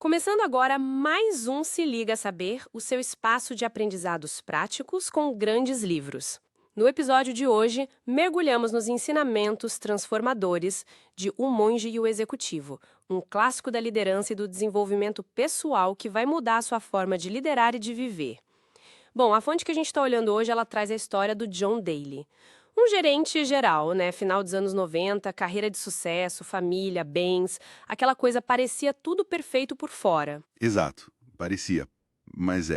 Começando agora mais um Se Liga a Saber, o seu espaço de aprendizados práticos com grandes livros. No episódio de hoje, mergulhamos nos ensinamentos transformadores de O Monge e o Executivo, um clássico da liderança e do desenvolvimento pessoal que vai mudar a sua forma de liderar e de viver. Bom, a fonte que a gente está olhando hoje, ela traz a história do John Daly. Um gerente geral, né? Final dos anos 90, carreira de sucesso, família, bens, aquela coisa parecia tudo perfeito por fora. Exato, parecia. Mas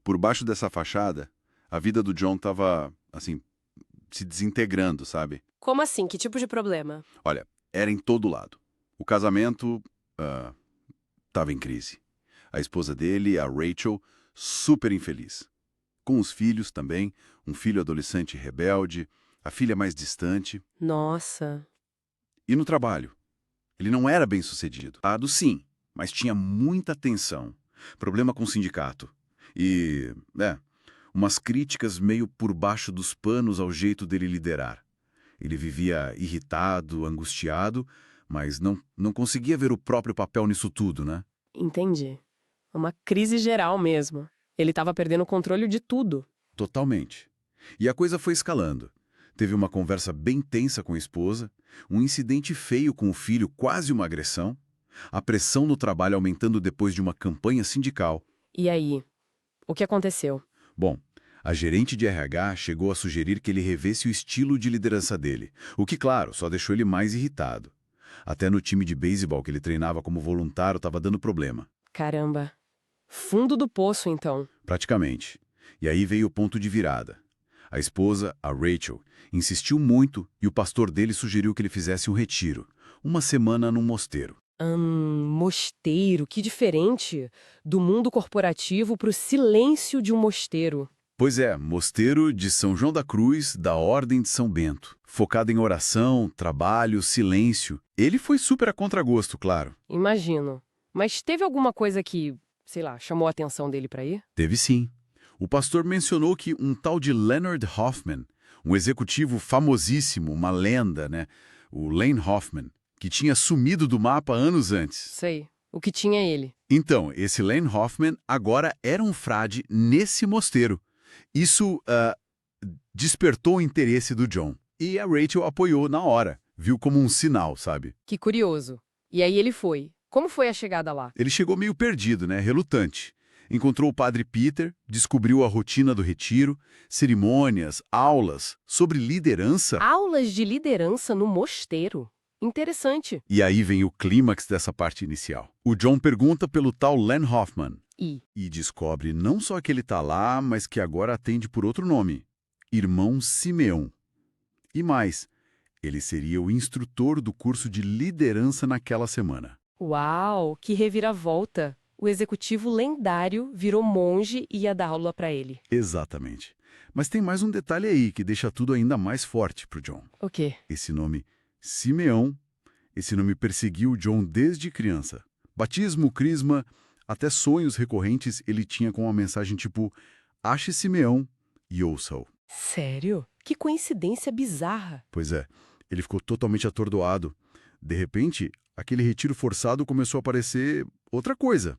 por baixo dessa fachada, a vida do John tava, assim, se desintegrando, sabe? Como assim? Que tipo de problema? Olha, era em todo lado. O casamento, tava em crise. A esposa dele, a Rachel, super infeliz. Com os filhos também, um filho adolescente rebelde, a filha mais distante. Nossa, E no trabalho? Ele não era bem sucedido. Sim, mas tinha muita tensão. Problema com o sindicato. E, umas críticas meio por baixo dos panos ao jeito dele liderar. Ele vivia irritado, angustiado, mas não conseguia ver o próprio papel nisso tudo, né? entendi. Uma crise geral mesmo. Ele estava perdendo o controle de tudo. Totalmente. E a coisa foi escalando. Teve uma conversa bem tensa com a esposa, um incidente feio com o filho, quase uma agressão, a pressão no trabalho aumentando depois de uma campanha sindical. E aí? O que aconteceu? Bom, a gerente de RH chegou a sugerir que ele revesse o estilo de liderança dele, o que, claro, só deixou ele mais irritado. Até no time de beisebol que ele treinava como voluntário estava dando problema. Caramba. Fundo do poço, então. Praticamente. E aí veio o ponto de virada. A esposa, a Rachel, insistiu muito e o pastor dele sugeriu que ele fizesse um retiro, uma semana num mosteiro. Mosteiro, que diferente do mundo corporativo para o silêncio de um mosteiro. Pois é, mosteiro de São João da Cruz, da Ordem de São Bento. Focado em oração, trabalho, silêncio. Ele foi super a contragosto, claro. Imagino. Mas teve alguma coisa que, sei lá, chamou a atenção dele para ir? Teve sim. O pastor mencionou que um tal de Leonard Hoffman, um executivo famosíssimo, uma lenda, né? O Lane Hoffman, que tinha sumido do mapa anos antes. Sei. O que tinha ele? Então, esse Lane Hoffman agora era um frade nesse mosteiro. Isso despertou o interesse do John. E a Rachel apoiou na hora. Viu como um sinal, sabe? Que curioso. E aí ele foi. Como foi a chegada lá? Ele chegou meio perdido, né? Relutante. Encontrou o padre Peter, descobriu a rotina do retiro, cerimônias, aulas sobre liderança. Aulas de liderança no mosteiro. Interessante. E aí vem o clímax dessa parte inicial. O John pergunta pelo tal Len Hoffman. E descobre não só que ele está lá, mas que agora atende por outro nome. Irmão Simeão. E mais, ele seria o instrutor do curso de liderança naquela semana. Uau, que reviravolta! O executivo lendário virou monge e ia dar aula para ele. Exatamente. Mas tem mais um detalhe aí que deixa tudo ainda mais forte pro John. O quê? Esse nome, Simeão, esse nome perseguiu o John desde criança. Batismo, crisma, até sonhos recorrentes ele tinha com uma mensagem tipo: ache Simeão e ouça-o. Sério? Que coincidência bizarra. Pois é, ele ficou totalmente atordoado. De repente, aquele retiro forçado começou a parecer outra coisa.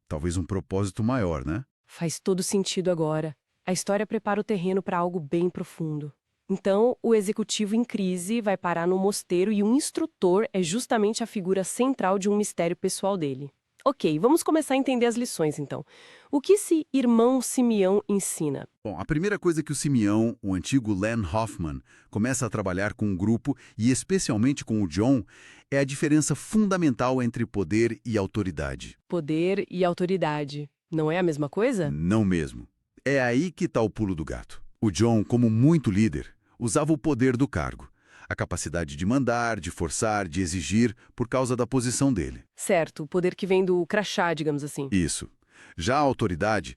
Talvez um propósito maior, né? Faz todo sentido agora. A história prepara o terreno para algo bem profundo. Então, o executivo em crise vai parar no mosteiro e um instrutor é justamente a figura central de um mistério pessoal dele. Ok, vamos começar a entender as lições, então. O que esse irmão Simeão ensina? Bom, a primeira coisa que o Simeão, o antigo Len Hoffman, começa a trabalhar com o grupo e especialmente com o John, é a diferença fundamental entre poder e autoridade. Poder e autoridade. Não é a mesma coisa? Não mesmo. É aí que está o pulo do gato. O John, como muito líder, usava o poder do cargo. A capacidade de mandar, de forçar, de exigir, por causa da posição dele. Certo, o poder que vem do crachá, digamos assim. Isso. Já a autoridade,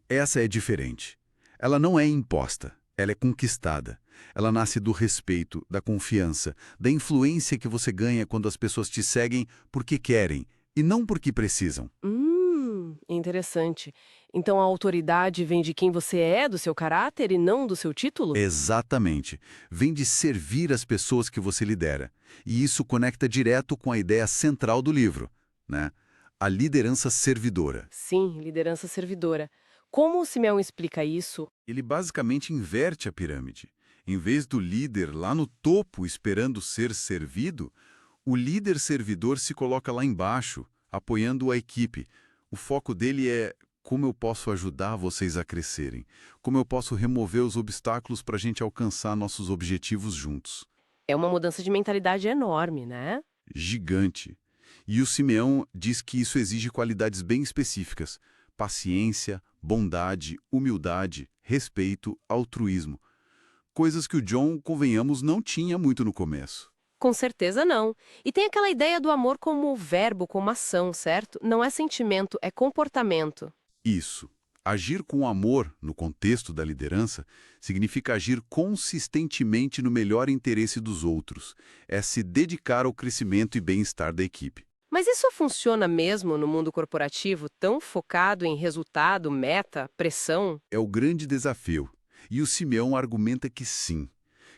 essa é diferente. Ela não é imposta, ela é conquistada. Ela nasce do respeito, da confiança, da influência que você ganha quando as pessoas te seguem porque querem e não porque precisam. Interessante. Então a autoridade vem de quem você é, do seu caráter e não do seu título? Exatamente. Vem de servir as pessoas que você lidera. E isso conecta direto com a ideia central do livro, né? a liderança servidora. Sim, liderança servidora. Como o Simeão explica isso? Ele basicamente inverte a pirâmide. Em vez do líder lá no topo esperando ser servido, o líder servidor se coloca lá embaixo, apoiando a equipe. O foco dele é como eu posso ajudar vocês a crescerem, como eu posso remover os obstáculos para a gente alcançar nossos objetivos juntos. É uma mudança de mentalidade enorme, né? Gigante. E o Simeão diz que isso exige qualidades bem específicas: paciência, bondade, humildade, respeito, altruísmo. Coisas que o John, convenhamos, não tinha muito no começo. Com certeza não. E tem aquela ideia do amor como verbo, como ação, certo? Não é sentimento, é comportamento. Isso. Agir com amor, no contexto da liderança, significa agir consistentemente no melhor interesse dos outros. É se dedicar ao crescimento e bem-estar da equipe. Mas isso funciona mesmo no mundo corporativo, tão focado em resultado, meta, pressão? É o grande desafio. E o Simeão argumenta que sim.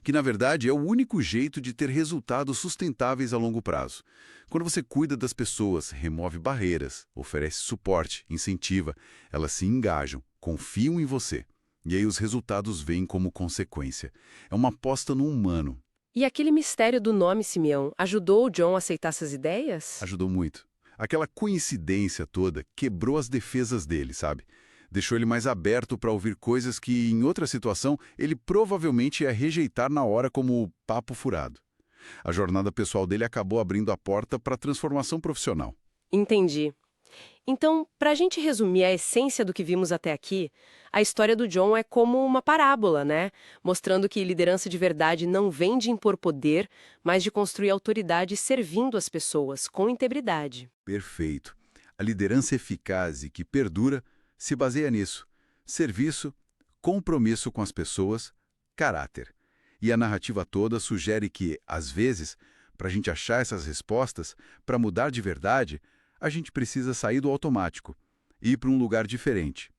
Que, na verdade, é o único jeito de ter resultados sustentáveis a longo prazo. Quando você cuida das pessoas, remove barreiras, oferece suporte, incentiva, elas se engajam, confiam em você. E aí os resultados vêm como consequência. É uma aposta no humano. E aquele mistério do nome Simeão ajudou o John a aceitar essas ideias? Ajudou muito. Aquela coincidência toda quebrou as defesas dele, sabe? Deixou ele mais aberto para ouvir coisas que, em outra situação, ele provavelmente ia rejeitar na hora como papo furado. A jornada pessoal dele acabou abrindo a porta para a transformação profissional. Entendi. Então, para a gente resumir a essência do que vimos até aqui, a história do John é como uma parábola, né? Mostrando que liderança de verdade não vem de impor poder, mas de construir autoridade servindo as pessoas, com integridade. Perfeito. A liderança eficaz e que perdura se baseia nisso: serviço, compromisso com as pessoas, caráter. E a narrativa toda sugere que, às vezes, para a gente achar essas respostas, para mudar de verdade, a gente precisa sair do automático e ir para um lugar diferente,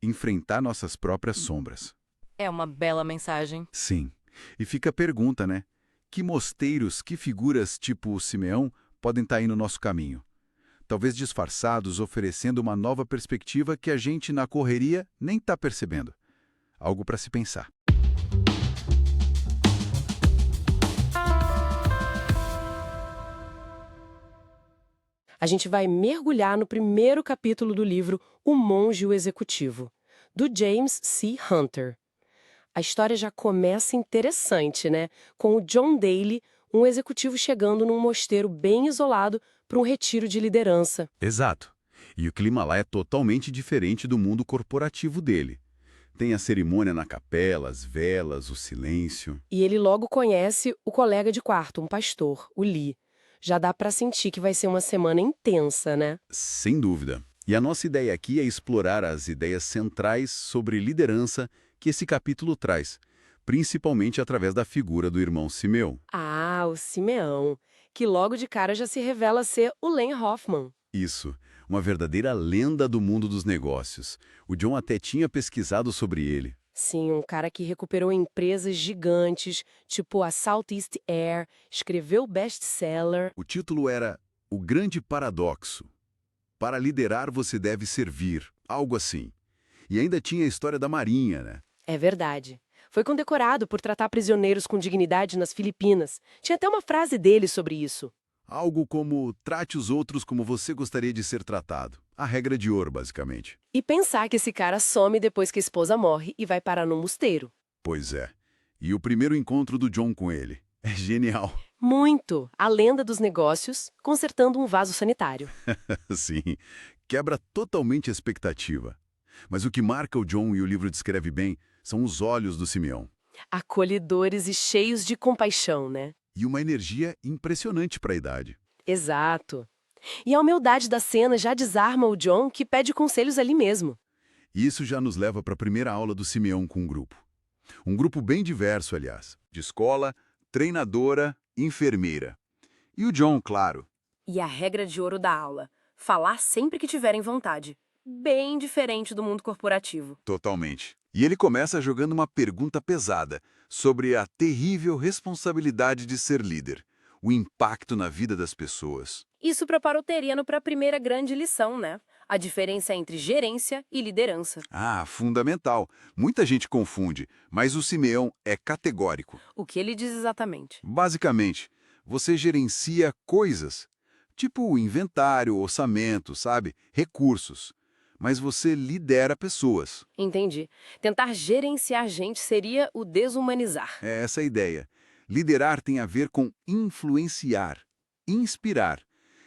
enfrentar nossas próprias sombras. É uma bela mensagem. Sim. E fica a pergunta, né? Que mosteiros, que figuras tipo o Simeão podem estar aí no nosso caminho? Talvez disfarçados, oferecendo uma nova perspectiva que a gente, na correria, nem está percebendo. Algo para se pensar. A gente vai mergulhar no primeiro capítulo do livro O Monge e o Executivo, do James C. Hunter. A história já começa interessante, né? Com o John Daly, um executivo chegando num mosteiro bem isolado para um retiro de liderança. Exato. E o clima lá é totalmente diferente do mundo corporativo dele. Tem a cerimônia na capela, as velas, o silêncio. E ele logo conhece o colega de quarto, um pastor, o Lee. Já dá para sentir que vai ser uma semana intensa, né? Sem dúvida. E a nossa ideia aqui é explorar as ideias centrais sobre liderança que esse capítulo traz, principalmente através da figura do irmão Simeão. Ah, o Simeão, que logo de cara já se revela ser o Len Hoffman. Isso, uma verdadeira lenda do mundo dos negócios. O John até tinha pesquisado sobre ele. Sim, um cara que recuperou empresas gigantes, tipo a Southeast Air, escreveu best-seller. O título era O Grande Paradoxo. Para liderar você deve servir, algo assim. E ainda tinha a história da Marinha, né? É verdade. Foi condecorado por tratar prisioneiros com dignidade nas Filipinas. Tinha até uma frase dele sobre isso. Algo como trate os outros como você gostaria de ser tratado. A regra de ouro, basicamente. E pensar que esse cara some depois que a esposa morre e vai parar no mosteiro. Pois é. E o primeiro encontro do John com ele. É genial. Muito! A lenda dos negócios consertando um vaso sanitário. Sim, quebra totalmente a expectativa. Mas o que marca o John e o livro descreve bem são os olhos do Simeão. Acolhedores e cheios de compaixão, né? E uma energia impressionante para a idade. Exato. E a humildade da cena já desarma o John, que pede conselhos ali mesmo. E isso já nos leva para a primeira aula do Simeão com um grupo. Um grupo bem diverso, aliás. De escola, treinadora, enfermeira. E o John, claro. E a regra de ouro da aula: falar sempre que tiverem vontade. Bem diferente do mundo corporativo. Totalmente. E ele começa jogando uma pergunta pesada sobre a terrível responsabilidade de ser líder. o impacto na vida das pessoas. Isso preparou o Teriano para a primeira grande lição, né? A diferença entre gerência e liderança. Ah, fundamental. Muita gente confunde, mas o Simeão é categórico. O que ele diz exatamente? Basicamente, você gerencia coisas, tipo inventário, orçamento, sabe? Recursos. Mas você lidera pessoas. Entendi. Tentar gerenciar gente seria o desumanizar. É essa a ideia. Liderar tem a ver com influenciar, inspirar.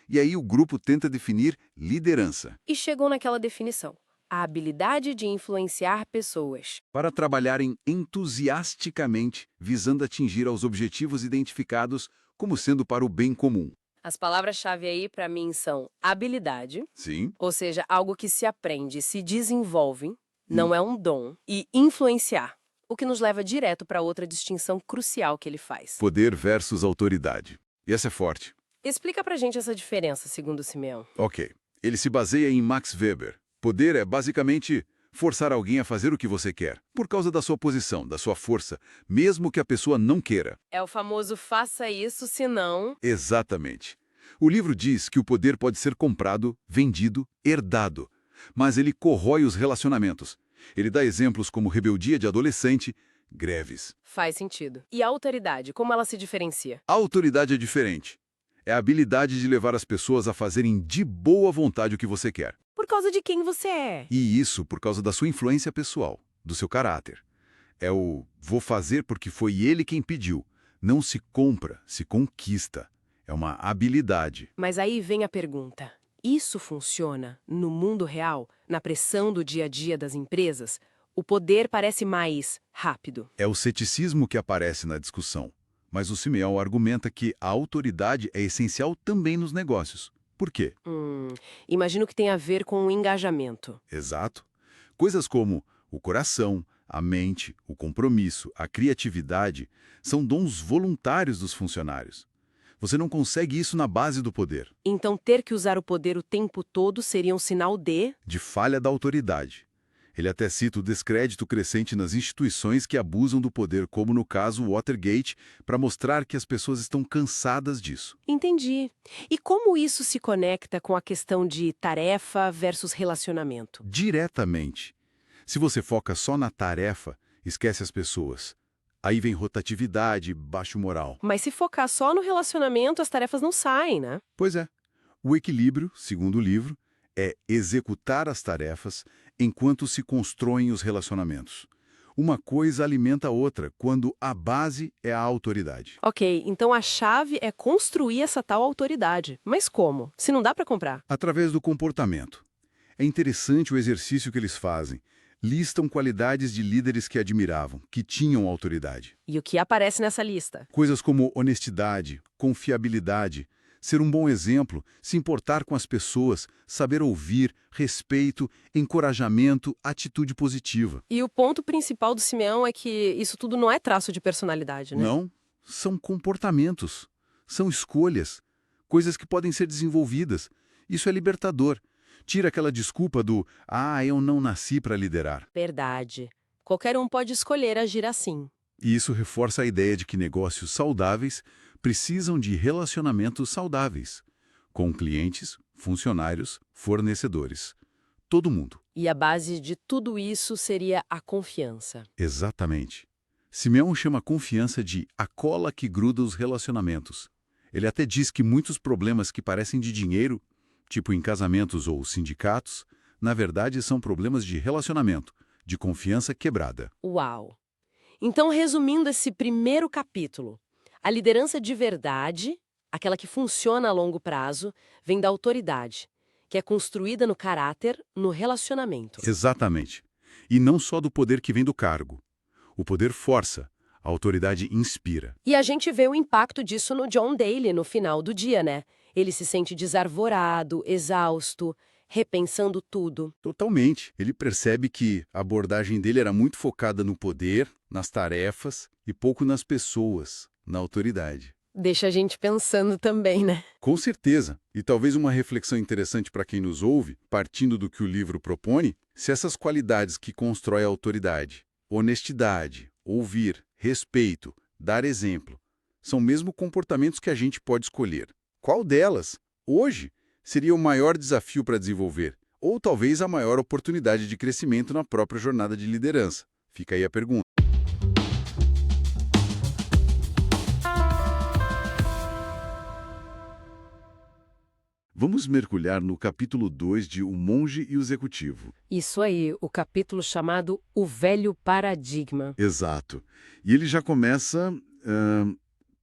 E aí o grupo tenta definir liderança. E chegou naquela definição: a habilidade de influenciar pessoas. Para trabalharem entusiasticamente, visando atingir aos objetivos identificados como sendo para o bem comum. As palavras-chave aí para mim são habilidade, Sim, ou seja, algo que se aprende, se desenvolve, não é um dom, e influenciar, o que nos leva direto para outra distinção crucial que ele faz. poder versus autoridade. E essa é forte. Explica pra gente essa diferença, segundo o Simeão. Ok. Ele se baseia em Max Weber. Poder é basicamente forçar alguém a fazer o que você quer, por causa da sua posição, da sua força, mesmo que a pessoa não queira. É o famoso faça isso, senão... Exatamente. O livro diz que o poder pode ser comprado, vendido, herdado, mas ele corrói os relacionamentos. Ele dá exemplos como rebeldia de adolescente, greves. Faz sentido. E a autoridade, como ela se diferencia? A autoridade é diferente. É a habilidade de levar as pessoas a fazerem de boa vontade o que você quer. Por causa de quem você é. E isso por causa da sua influência pessoal, do seu caráter. É o vou fazer porque foi ele quem pediu. Não se compra, se conquista. É uma habilidade. Mas aí vem a pergunta. Isso funciona no mundo real, na pressão do dia a dia das empresas? O poder parece mais rápido. É o ceticismo que aparece na discussão. Mas o Simeão argumenta que a autoridade é essencial também nos negócios. Por quê? Imagino que tem a ver com o engajamento. Exato. Coisas como o coração, a mente, o compromisso, a criatividade são dons voluntários dos funcionários. Você não consegue isso na base do poder, Então ter que usar o poder o tempo todo seria um sinal de falha da autoridade. Ele até cita o descrédito crescente nas instituições que abusam do poder, como no caso Watergate, para mostrar que as pessoas estão cansadas disso. Entendi. E como isso se conecta com a questão de tarefa versus relacionamento? Diretamente. Se você foca só na tarefa, esquece as pessoas. Aí vem rotatividade, baixo moral. Mas se focar só no relacionamento, as tarefas não saem, né? Pois é. O equilíbrio, segundo o livro, é executar as tarefas enquanto se constroem os relacionamentos. Uma coisa alimenta a outra quando a base é a autoridade. Ok, então a chave é construir essa tal autoridade. Mas como? Se não dá para comprar. Através do comportamento. É interessante o exercício que eles fazem. Listam qualidades de líderes que admiravam, que tinham autoridade. E o que aparece nessa lista? Coisas como honestidade, confiabilidade, ser um bom exemplo, se importar com as pessoas, saber ouvir, respeito, encorajamento, atitude positiva. E o ponto principal do Simeão é que isso tudo não é traço de personalidade, né? Não, são comportamentos, são escolhas, coisas que podem ser desenvolvidas. Isso é libertador. Tira aquela desculpa do eu não nasci para liderar. Verdade. Qualquer um pode escolher agir assim. E isso reforça a ideia de que negócios saudáveis precisam de relacionamentos saudáveis, com clientes, funcionários, fornecedores. Todo mundo. E a base de tudo isso seria a confiança. Exatamente. Simeão chama a confiança de a cola que gruda os relacionamentos. Ele até diz que muitos problemas que parecem de dinheiro, tipo em casamentos ou sindicatos, na verdade são problemas de relacionamento, de confiança quebrada. Uau! Então, resumindo esse primeiro capítulo, a liderança de verdade, aquela que funciona a longo prazo, vem da autoridade, que é construída no caráter, no relacionamento. Exatamente. E não só do poder que vem do cargo. O poder força, a autoridade inspira. E a gente vê o impacto disso no John Daly no final do dia, né? Ele se sente desarvorado, exausto, repensando tudo. Totalmente. Ele percebe que a abordagem dele era muito focada no poder, nas tarefas e pouco nas pessoas, na autoridade. Deixa a gente pensando também, né? Com certeza. E talvez uma reflexão interessante para quem nos ouve, partindo do que o livro propõe, se essas qualidades que constrói a autoridade, honestidade, ouvir, respeito, dar exemplo, são mesmo comportamentos que a gente pode escolher. Qual delas, hoje, seria o maior desafio para desenvolver? Ou talvez a maior oportunidade de crescimento na própria jornada de liderança? Fica aí a pergunta. Vamos mergulhar no capítulo 2 de O Monge e o Executivo. Isso aí, o capítulo chamado O Velho Paradigma. Exato. E ele já começa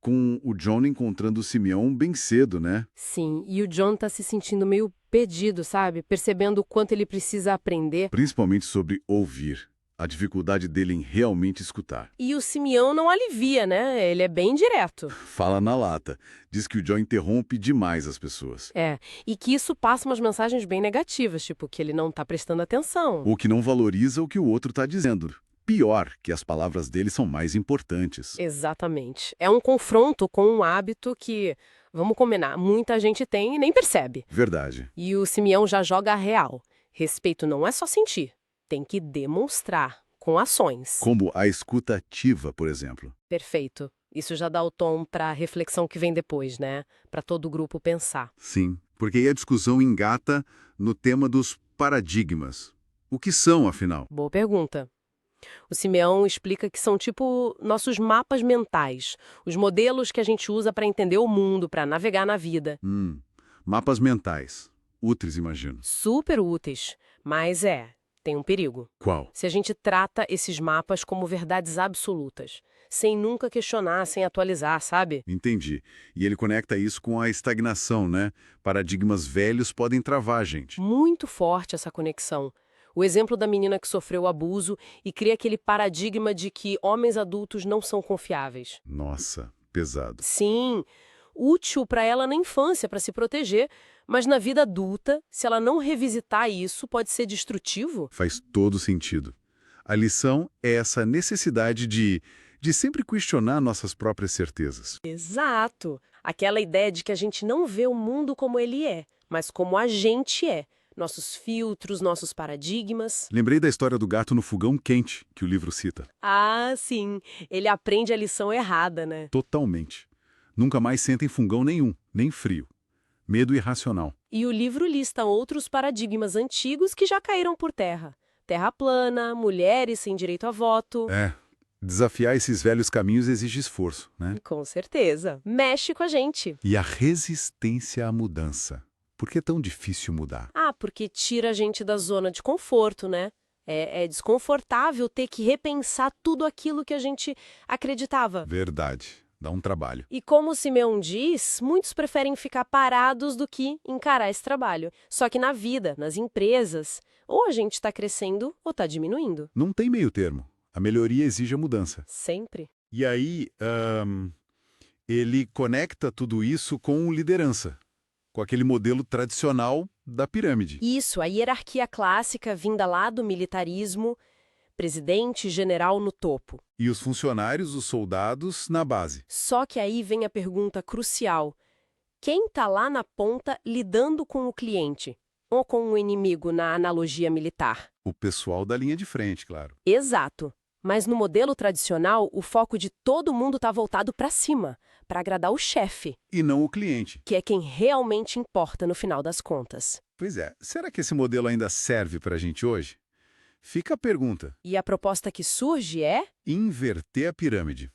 com o John encontrando o Simeão bem cedo, né? Sim, e o John tá se sentindo meio perdido, sabe? Percebendo o quanto ele precisa aprender. Principalmente sobre ouvir. A dificuldade dele em realmente escutar. E o Simeão não alivia, né? Ele é bem direto. Fala na lata. Diz que o John interrompe demais as pessoas. É, e que isso passa umas mensagens bem negativas, tipo que ele não tá prestando atenção. Ou que não valoriza o que o outro está dizendo. Pior, que as palavras dele são mais importantes. Exatamente. É um confronto com um hábito que, vamos combinar, muita gente tem e nem percebe. Verdade. E o Simeão já joga a real. Respeito não é só sentir, tem que demonstrar, com ações. Como a escuta ativa, por exemplo. Perfeito. Isso já dá o tom para a reflexão que vem depois, né? Para todo o grupo pensar. Sim, porque aí a discussão engata no tema dos paradigmas. O que são, afinal? Boa pergunta. O Simeão explica que são tipo nossos mapas mentais, os modelos que a gente usa para entender o mundo, para navegar na vida. Mapas mentais. Úteis, imagino. Super úteis, mas tem um perigo. Qual? Se a gente trata esses mapas como verdades absolutas, sem nunca questionar, sem atualizar, sabe? Entendi. E ele conecta isso com a estagnação, né? Paradigmas velhos podem travar a gente. Muito forte essa conexão. O exemplo da menina que sofreu abuso e cria aquele paradigma de que homens adultos não são confiáveis. Nossa, pesado. Sim, útil para ela na infância, para se proteger, mas na vida adulta, se ela não revisitar isso, pode ser destrutivo? Faz todo sentido. A lição é essa necessidade de sempre questionar nossas próprias certezas. Exato. Aquela ideia de que a gente não vê o mundo como ele é, mas como a gente é. Nossos filtros, nossos paradigmas. Lembrei da história do gato no fogão quente, que o livro cita. Ah, sim. Ele aprende a lição errada, né? Totalmente. Nunca mais senta em fogão nenhum, nem frio. Medo irracional. E o livro lista outros paradigmas antigos que já caíram por terra. Terra plana, mulheres sem direito a voto. Desafiar esses velhos caminhos exige esforço, né? Com certeza. Mexe com a gente. E a resistência à mudança. Por que é tão difícil mudar? Ah, porque tira a gente da zona de conforto, né? É desconfortável ter que repensar tudo aquilo que a gente acreditava. Verdade. Dá um trabalho. E como o Simeão diz, muitos preferem ficar parados do que encarar esse trabalho. Só que na vida, nas empresas, ou a gente está crescendo ou está diminuindo. Não tem meio termo. A melhoria exige a mudança. Sempre. E aí, ele conecta tudo isso com liderança. Com aquele modelo tradicional da pirâmide. Isso, a hierarquia clássica vinda lá do militarismo, presidente e general no topo. E os funcionários, os soldados, na base. Só que aí vem a pergunta crucial. Quem está lá na ponta lidando com o cliente? Ou com o inimigo na analogia militar? O pessoal da linha de frente, claro. Exato. Mas no modelo tradicional, o foco de todo mundo está voltado para cima, para agradar o chefe. E não o cliente. Que é quem realmente importa no final das contas. Pois é. Será que esse modelo ainda serve para a gente hoje? Fica a pergunta. E a proposta que surge é? Inverter a pirâmide.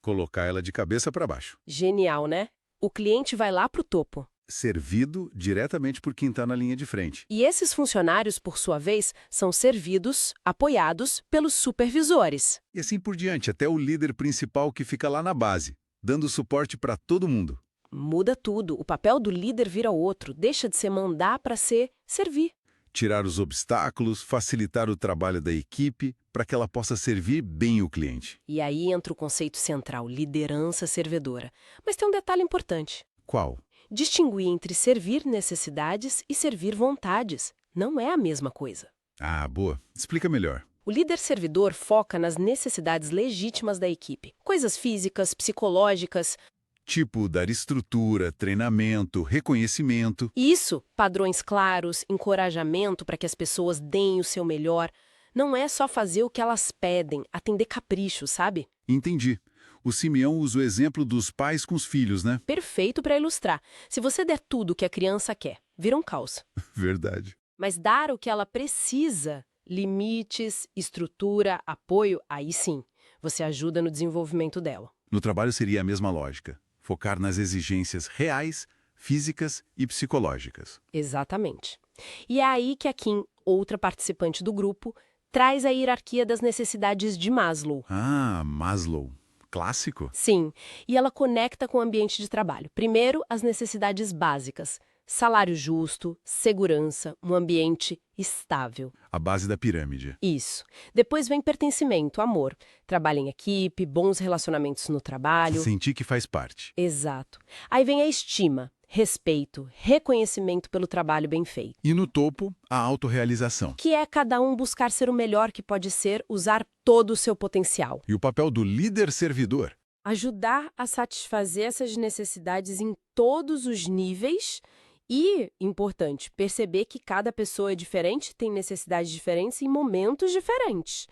Colocar ela de cabeça para baixo. Genial, né? O cliente vai lá para o topo. Servido diretamente por quem está na linha de frente. E esses funcionários, por sua vez, são servidos, apoiados pelos supervisores. E assim por diante, até o líder principal que fica lá na base, dando suporte para todo mundo. Muda tudo. O papel do líder vira outro. Deixa de ser mandar para ser servir. Tirar os obstáculos, facilitar o trabalho da equipe para que ela possa servir bem o cliente. E aí entra o conceito central, liderança servidora. Mas tem um detalhe importante. Qual? Distinguir entre servir necessidades e servir vontades. Não é a mesma coisa. Ah, boa. Explica melhor. O líder servidor foca nas necessidades legítimas da equipe. Coisas físicas, psicológicas. Tipo, dar estrutura, treinamento, reconhecimento. Isso, padrões claros, encorajamento para que as pessoas deem o seu melhor. Não é só fazer o que elas pedem, atender capricho, sabe? Entendi. O Simeão usa o exemplo dos pais com os filhos, né? Perfeito para ilustrar. Se você der tudo o que a criança quer, vira um caos. Verdade. Mas dar o que ela precisa, limites, estrutura, apoio, aí sim, você ajuda no desenvolvimento dela. No trabalho seria a mesma lógica. Focar nas exigências reais, físicas e psicológicas. Exatamente. E é aí que a Kim, outra participante do grupo, traz a hierarquia das necessidades de Maslow. Ah, Maslow. Clássico? Sim, e ela conecta com o ambiente de trabalho. Primeiro, as necessidades básicas. Salário justo, segurança, um ambiente estável. A base da pirâmide. Isso. Depois vem pertencimento, amor. Trabalho em equipe, bons relacionamentos no trabalho. Sentir que faz parte. Exato. Aí vem a estima, respeito, reconhecimento pelo trabalho bem feito. E no topo, a autorrealização. Que é cada um buscar ser o melhor que pode ser, usar todo o seu potencial. E o papel do líder servidor. Ajudar a satisfazer essas necessidades em todos os níveis e, importante, perceber que cada pessoa é diferente, tem necessidades diferentes em momentos diferentes.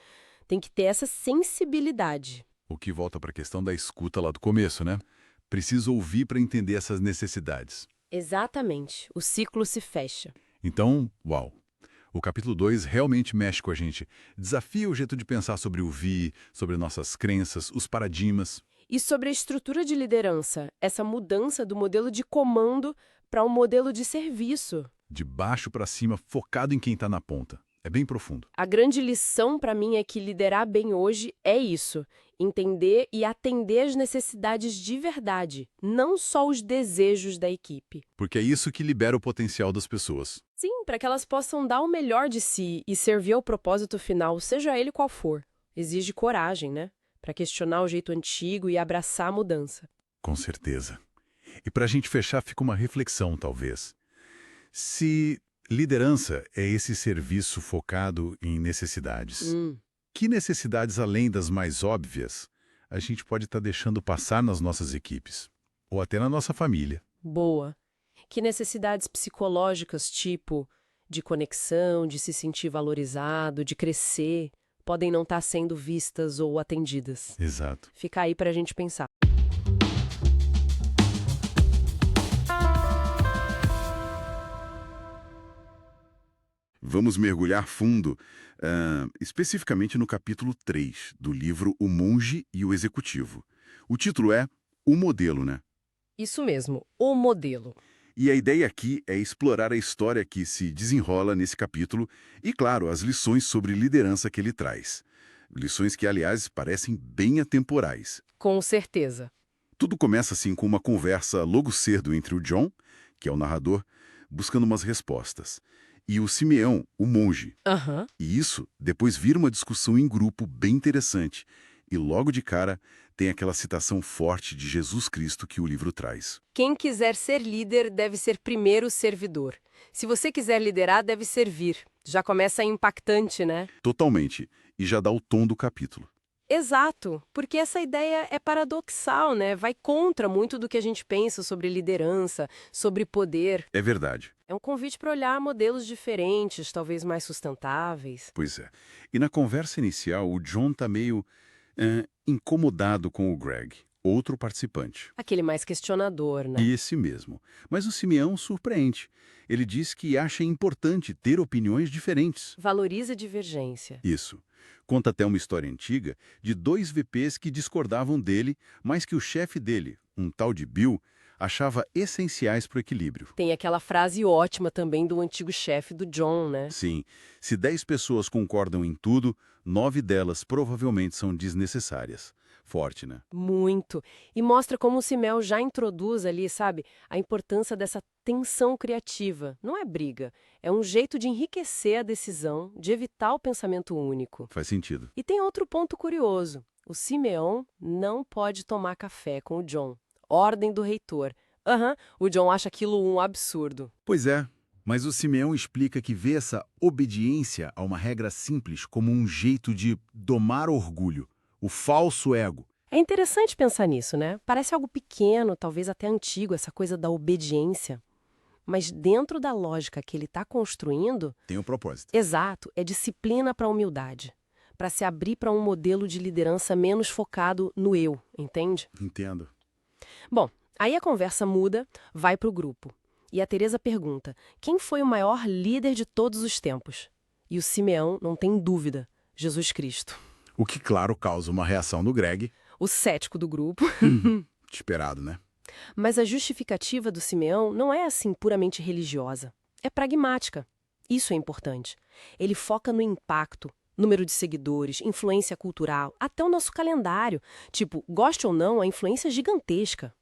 Tem que ter essa sensibilidade. O que volta para a questão da escuta lá do começo, né? Precisa ouvir para entender essas necessidades. Exatamente. O ciclo se fecha. Então, uau! O capítulo 2 realmente mexe com a gente. Desafia o jeito de pensar sobre o vi, sobre nossas crenças, os paradigmas. E sobre a estrutura de liderança, essa mudança do modelo de comando para um modelo de serviço. De baixo para cima, focado em quem está na ponta. É bem profundo. A grande lição para mim é que liderar bem hoje é isso, entender e atender as necessidades de verdade, não só os desejos da equipe. Porque é isso que libera o potencial das pessoas. Sim, para que elas possam dar o melhor de si e servir ao propósito final, seja ele qual for. Exige coragem, né? Para questionar o jeito antigo e abraçar a mudança. Com certeza. E para a gente fechar, fica uma reflexão, talvez. Se liderança é esse serviço focado em necessidades, que necessidades, além das mais óbvias, a gente pode estar deixando passar nas nossas equipes? Ou até na nossa família? Boa. Que necessidades psicológicas, tipo de conexão, de se sentir valorizado, de crescer, podem não estar sendo vistas ou atendidas? Exato. Fica aí para a gente pensar. Vamos mergulhar fundo, especificamente no capítulo 3 do livro O Monge e o Executivo. O título é O Modelo, né? Isso mesmo, o modelo. E a ideia aqui é explorar a história que se desenrola nesse capítulo e, claro, as lições sobre liderança que ele traz. Lições que, aliás, parecem bem atemporais. Com certeza. Tudo começa assim com uma conversa logo cedo entre o John, que é o narrador, buscando umas respostas, e o Simeão, o monge. Aham. E isso depois vira uma discussão em grupo bem interessante. E logo de cara tem aquela citação forte de Jesus Cristo que o livro traz. Quem quiser ser líder deve ser primeiro servidor. Se você quiser liderar, deve servir. Já começa impactante, né? Totalmente. E já dá o tom do capítulo. Exato, porque essa ideia é paradoxal, né? Vai contra muito do que a gente pensa sobre liderança, sobre poder. É verdade. É um convite para olhar modelos diferentes, talvez mais sustentáveis. Pois é. E na conversa inicial, o John tá meio incomodado com o Greg, outro participante. Aquele mais questionador, né? E esse mesmo. Mas o Simeão surpreende. Ele diz que acha importante ter opiniões diferentes. Valoriza a divergência. Isso. Conta até uma história antiga de 2 VPs que discordavam dele, mas que o chefe dele, um tal de Bill, achava essenciais para o equilíbrio. Tem aquela frase ótima também do antigo chefe do John, né? Sim, se 10 pessoas concordam em tudo, 9 delas provavelmente são desnecessárias. Forte, né? Muito. E mostra como o Simeão já introduz ali, sabe, a importância dessa tensão criativa. Não é briga, é um jeito de enriquecer a decisão, de evitar o pensamento único. Faz sentido. E tem outro ponto curioso. O Simeão não pode tomar café com o John. Ordem do reitor. O John acha aquilo um absurdo. Pois é, mas o Simeão explica que vê essa obediência a uma regra simples como um jeito de domar orgulho, o falso ego. É interessante pensar nisso, né? Parece algo pequeno, talvez até antigo, essa coisa da obediência. Mas dentro da lógica que ele está construindo... Tem um propósito. Exato, é disciplina para a humildade. para se abrir para um modelo de liderança menos focado no eu, entende? Entendo. Bom, aí a conversa muda, vai para o grupo. E a Teresa pergunta, quem foi o maior líder de todos os tempos? E o Simeão não tem dúvida, Jesus Cristo. O que, claro, causa uma reação no Greg. O cético do grupo. Esperado, né? Mas a justificativa do Simeão não é assim puramente religiosa. É pragmática. Isso é importante. Ele foca no impacto, número de seguidores, influência cultural, até o nosso calendário. Tipo, goste ou não, a influência é gigantesca.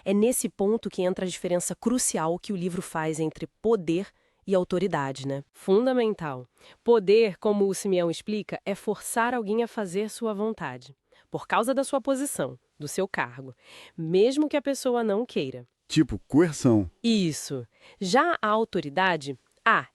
É nesse ponto que entra a diferença crucial que o livro faz entre poder e autoridade, né? Fundamental. Poder, como o Simeão explica, é forçar alguém a fazer sua vontade, por causa da sua posição, do seu cargo, mesmo que a pessoa não queira. Tipo, coerção. Isso. Já a autoridade,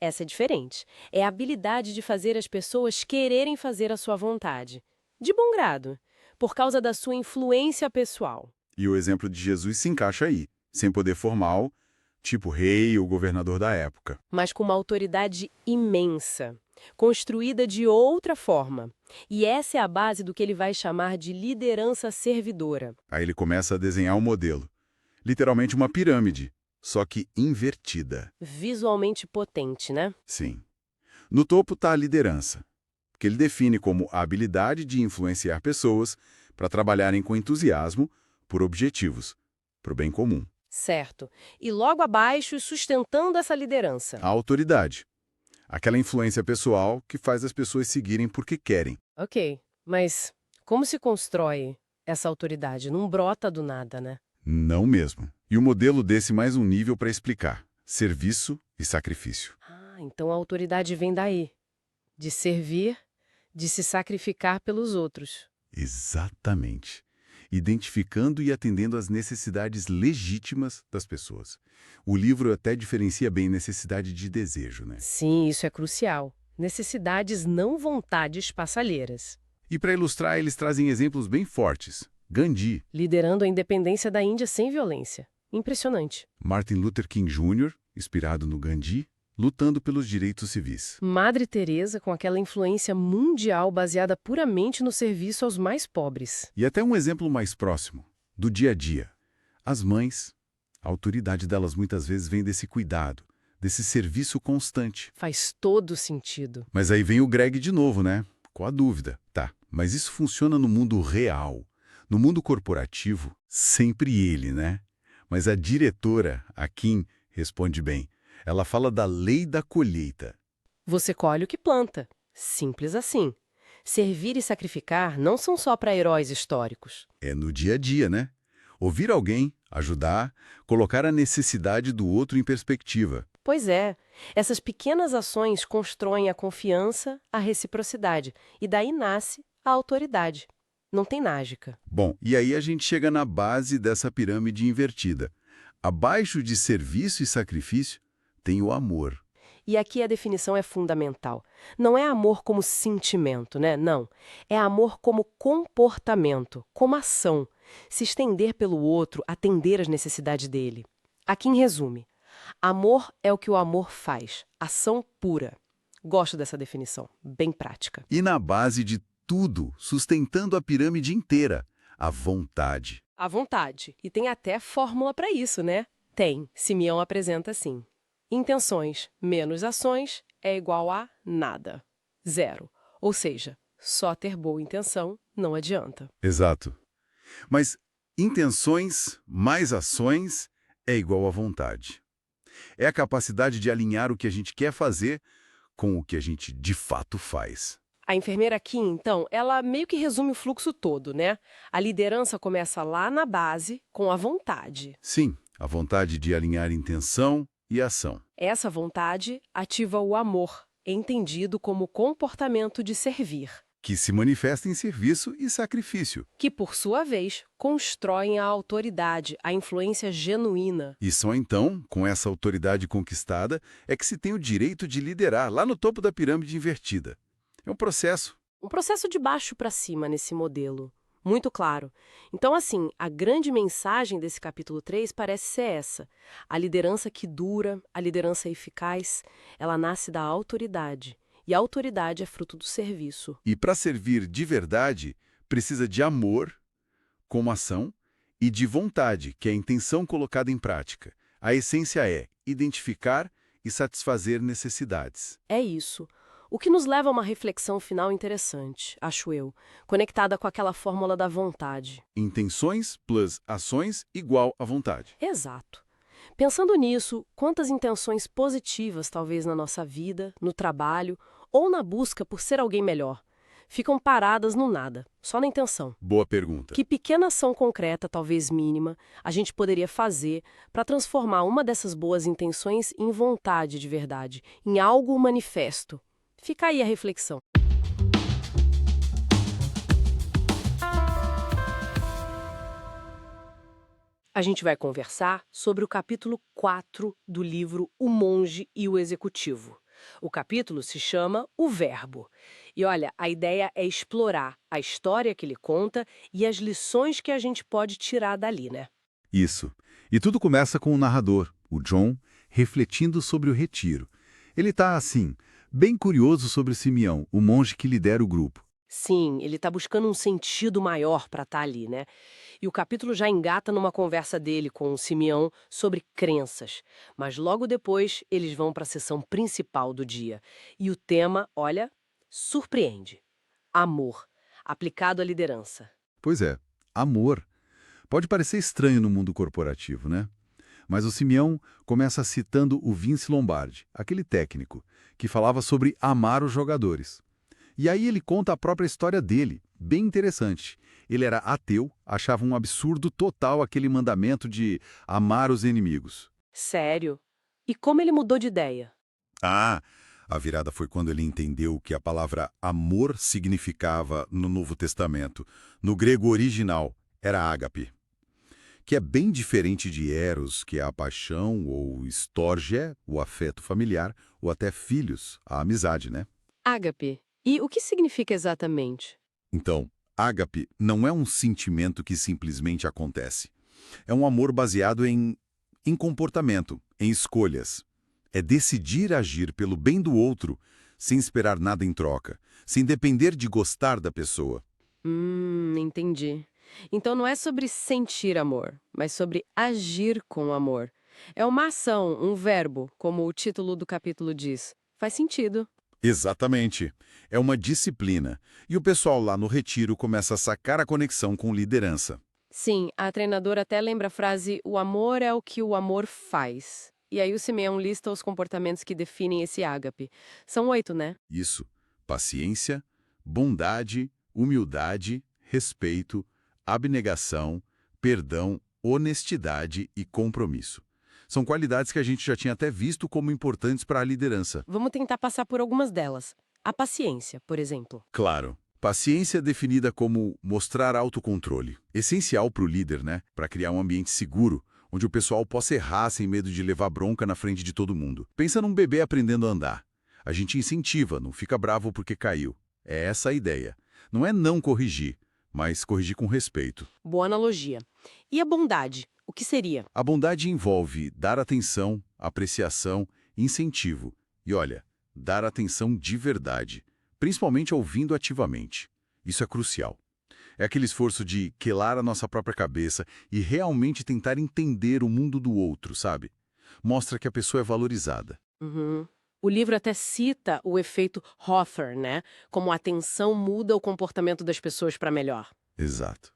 essa é diferente. É a habilidade de fazer as pessoas quererem fazer a sua vontade, de bom grado, por causa da sua influência pessoal. E o exemplo de Jesus se encaixa aí, sem poder formal, tipo rei ou governador da época. Mas com uma autoridade imensa, construída de outra forma. E essa é a base do que ele vai chamar de liderança servidora. Aí ele começa a desenhar um modelo. Literalmente uma pirâmide, só que invertida. Visualmente potente, né? Sim. No topo está a liderança, que ele define como a habilidade de influenciar pessoas para trabalharem com entusiasmo por objetivos, para o bem comum. Certo. E logo abaixo, sustentando essa liderança. A autoridade. Aquela influência pessoal que faz as pessoas seguirem porque querem. Ok, mas como se constrói essa autoridade? Não brota do nada, né? Não mesmo. E o modelo desse mais um nível para explicar. Serviço e sacrifício. Então a autoridade vem daí. De servir, de se sacrificar pelos outros. Exatamente. Identificando e atendendo às necessidades legítimas das pessoas. O livro até diferencia bem necessidade de desejo, né? Sim, isso é crucial. Necessidades, não vontades passalheiras. E para ilustrar, eles trazem exemplos bem fortes. Gandhi, Liderando a independência da Índia sem violência. Impressionante. Martin Luther King Jr., inspirado no Gandhi, lutando pelos direitos civis. Madre Teresa com aquela influência mundial baseada puramente no serviço aos mais pobres. E até um exemplo mais próximo, do dia a dia. As mães, a autoridade delas muitas vezes vem desse cuidado, desse serviço constante. Faz todo sentido. Mas aí vem o Greg de novo, né? Com a dúvida. Tá, mas isso funciona no mundo real. No mundo corporativo, sempre ele, né? Mas a diretora, a Kim, responde bem. Ela fala da lei da colheita. Você colhe o que planta. Simples assim. Servir e sacrificar não são só para heróis históricos. É no dia a dia, né? Ouvir alguém, ajudar, colocar a necessidade do outro em perspectiva. Pois é, essas pequenas ações constroem a confiança, a reciprocidade, e daí nasce a autoridade. Não tem mágica. Bom, e aí a gente chega na base dessa pirâmide invertida. Abaixo de serviço e sacrifício, tem o amor. E aqui a definição é fundamental. Não é amor como sentimento, né? Não. É amor como comportamento, como ação. Se estender pelo outro, atender às necessidades dele. Aqui em resumo, amor é o que o amor faz. Ação pura. Gosto dessa definição. Bem prática. E na base de tudo, sustentando a pirâmide inteira, a vontade. A vontade. E tem até fórmula para isso, né? Tem. Simeão apresenta assim. Intenções menos ações é igual a nada. Zero. Ou seja, só ter boa intenção não adianta. Exato. Mas intenções mais ações é igual a vontade. É a capacidade de alinhar o que a gente quer fazer com o que a gente de fato faz. A enfermeira aqui, então, ela meio que resume o fluxo todo, né? A liderança começa lá na base, com a vontade. Sim, a vontade de alinhar intenção e ação. Essa vontade ativa o amor, entendido como comportamento de servir, Que se manifesta em serviço e sacrifício. que, por sua vez, constroem a autoridade, a influência genuína. E só então, com essa autoridade conquistada, é que se tem o direito de liderar lá no topo da pirâmide invertida. É um processo. Um processo de baixo para cima nesse modelo. Muito claro. Então, assim, a grande mensagem desse capítulo 3 parece ser essa. A liderança que dura, a liderança eficaz, ela nasce da autoridade. E a autoridade é fruto do serviço. E para servir de verdade, precisa de amor como ação e de vontade, que é a intenção colocada em prática. A essência é identificar e satisfazer necessidades. É isso. O que nos leva a uma reflexão final interessante, acho eu, conectada com aquela fórmula da vontade. Intenções plus ações igual a vontade. Exato. Pensando nisso, quantas intenções positivas, talvez na nossa vida, no trabalho ou na busca por ser alguém melhor, ficam paradas no nada, só na intenção. Boa pergunta. Que pequena ação concreta, talvez mínima, a gente poderia fazer para transformar uma dessas boas intenções em vontade de verdade, em algo manifesto? Fica aí a reflexão. A gente vai conversar sobre o capítulo 4 do livro O Monge e o Executivo. O capítulo se chama O Verbo. E olha, a ideia é explorar a história que ele conta e as lições que a gente pode tirar dali, né? Isso. E tudo começa com o narrador, o John, refletindo sobre o retiro. Ele está, assim, bem curioso sobre Simeão, o monge que lidera o grupo. Sim, ele está buscando um sentido maior para estar ali, né? E o capítulo já engata numa conversa dele com o Simeão sobre crenças. Mas logo depois eles vão para a sessão principal do dia. E o tema, olha, surpreende. Amor, aplicado à liderança. Pois é, amor. Pode parecer estranho no mundo corporativo, né? Mas o Simeão começa citando o Vince Lombardi, aquele técnico, que falava sobre amar os jogadores. E aí ele conta a própria história dele, bem interessante. Ele era ateu, achava um absurdo total aquele mandamento de amar os inimigos. Sério? E como ele mudou de ideia? Ah, a virada foi quando ele entendeu que a palavra amor significava no Novo Testamento. No grego original, era ágape, que é bem diferente de eros, que é a paixão, ou storge, o afeto familiar, ou até filhos, a amizade, né? Ágape. E o que significa exatamente? Então, ágape não é um sentimento que simplesmente acontece. É um amor baseado em comportamento, em escolhas. É decidir agir pelo bem do outro, sem esperar nada em troca, sem depender de gostar da pessoa. Entendi. Então não é sobre sentir amor, mas sobre agir com amor. É uma ação, um verbo, como o título do capítulo diz. Faz sentido. Exatamente. É uma disciplina. E o pessoal lá no retiro começa a sacar a conexão com liderança. Sim, a treinadora até lembra a frase "o amor é o que o amor faz". E aí o Simeão lista os comportamentos que definem esse ágape. São 8, né? Isso. Paciência, bondade, humildade, respeito, abnegação, perdão, honestidade e compromisso. São qualidades que a gente já tinha até visto como importantes para a liderança. Vamos tentar passar por algumas delas. A paciência, por exemplo. Claro. Paciência é definida como mostrar autocontrole. Essencial para o líder, né? Para criar um ambiente seguro, onde o pessoal possa errar sem medo de levar bronca na frente de todo mundo. Pensa num bebê aprendendo a andar. A gente incentiva, não fica bravo porque caiu. É essa a ideia. Não é não corrigir, mas corrigir com respeito. Boa analogia. E a bondade? O que seria? A bondade envolve dar atenção, apreciação, incentivo. E olha, dar atenção de verdade, principalmente ouvindo ativamente. Isso é crucial. É aquele esforço de quelar a nossa própria cabeça e realmente tentar entender o mundo do outro, sabe? Mostra que a pessoa é valorizada. Uhum. O livro até cita o efeito Hawthorne, né? Como a atenção muda o comportamento das pessoas para melhor. Exato.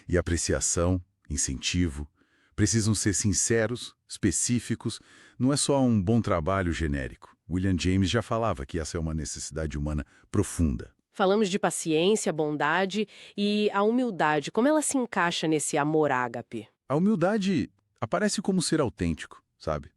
E apreciação, incentivo, precisam ser sinceros, específicos, não é só um bom trabalho genérico. William James já falava que essa é uma necessidade humana profunda. Falamos de paciência, bondade e a humildade. Como ela se encaixa nesse amor ágape? A humildade aparece como ser autêntico, sabe?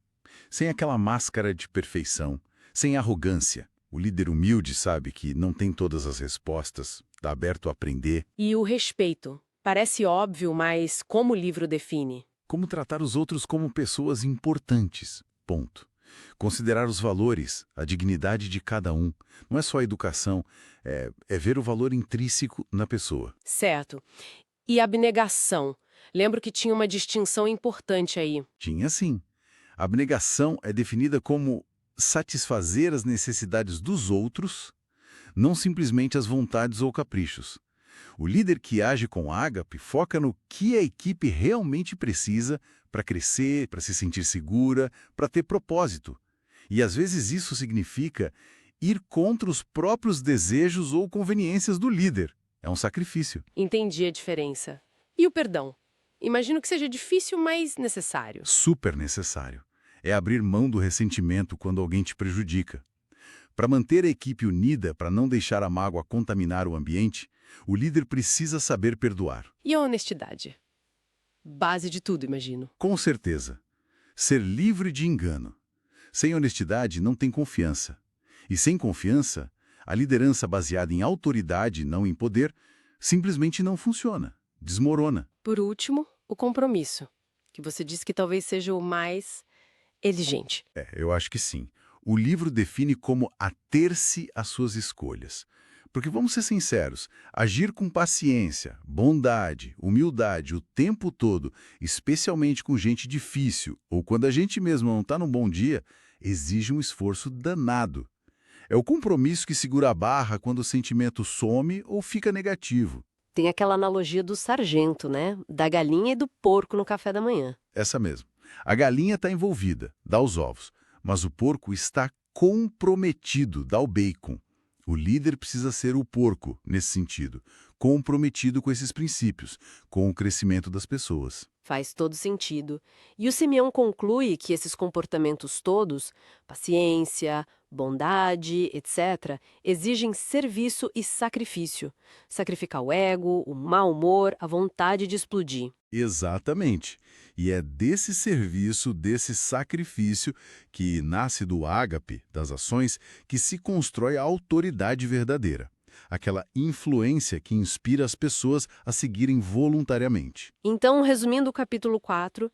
Sem aquela máscara de perfeição, sem arrogância. O líder humilde sabe que não tem todas as respostas, está aberto a aprender. E o respeito? Parece óbvio, mas como o livro define? Como tratar os outros como pessoas importantes, ponto. Considerar os valores, a dignidade de cada um. Não é só a educação, é ver o valor intrínseco na pessoa. Certo. E a abnegação? Lembro que tinha uma distinção importante aí. Tinha sim. A abnegação é definida como satisfazer as necessidades dos outros, não simplesmente as vontades ou caprichos. O líder que age com ágape foca no que a equipe realmente precisa para crescer, para se sentir segura, para ter propósito. E às vezes isso significa ir contra os próprios desejos ou conveniências do líder. É um sacrifício. Entendi a diferença. E o perdão? Imagino que seja difícil, mas necessário. Super necessário. É abrir mão do ressentimento quando alguém te prejudica. Para manter a equipe unida, para não deixar a mágoa contaminar o ambiente, o líder precisa saber perdoar. E a honestidade? Base de tudo, imagino. Com certeza. Ser livre de engano. Sem honestidade não tem confiança. E sem confiança, a liderança baseada em autoridade, não em poder, simplesmente não funciona, desmorona. Por último, o compromisso, que você disse que talvez seja o mais exigente. Eu acho que sim. O livro define como ater-se às suas escolhas. Porque vamos ser sinceros, agir com paciência, bondade, humildade o tempo todo, especialmente com gente difícil, ou quando a gente mesmo não está num bom dia, exige um esforço danado. É o compromisso que segura a barra quando o sentimento some ou fica negativo. Tem aquela analogia do sargento, né? Da galinha e do porco no café da manhã. Essa mesmo. A galinha está envolvida, dá os ovos, mas o porco está comprometido, dá o bacon. O líder precisa ser o porco, nesse sentido, comprometido com esses princípios, com o crescimento das pessoas. Faz todo sentido. E o Simeão conclui que esses comportamentos todos, paciência, bondade, etc., exigem serviço e sacrifício. Sacrificar o ego, o mau humor, a vontade de explodir. Exatamente. E é desse serviço, desse sacrifício, que nasce do ágape, das ações, que se constrói a autoridade verdadeira. Aquela influência que inspira as pessoas a seguirem voluntariamente. Então, resumindo o capítulo 4,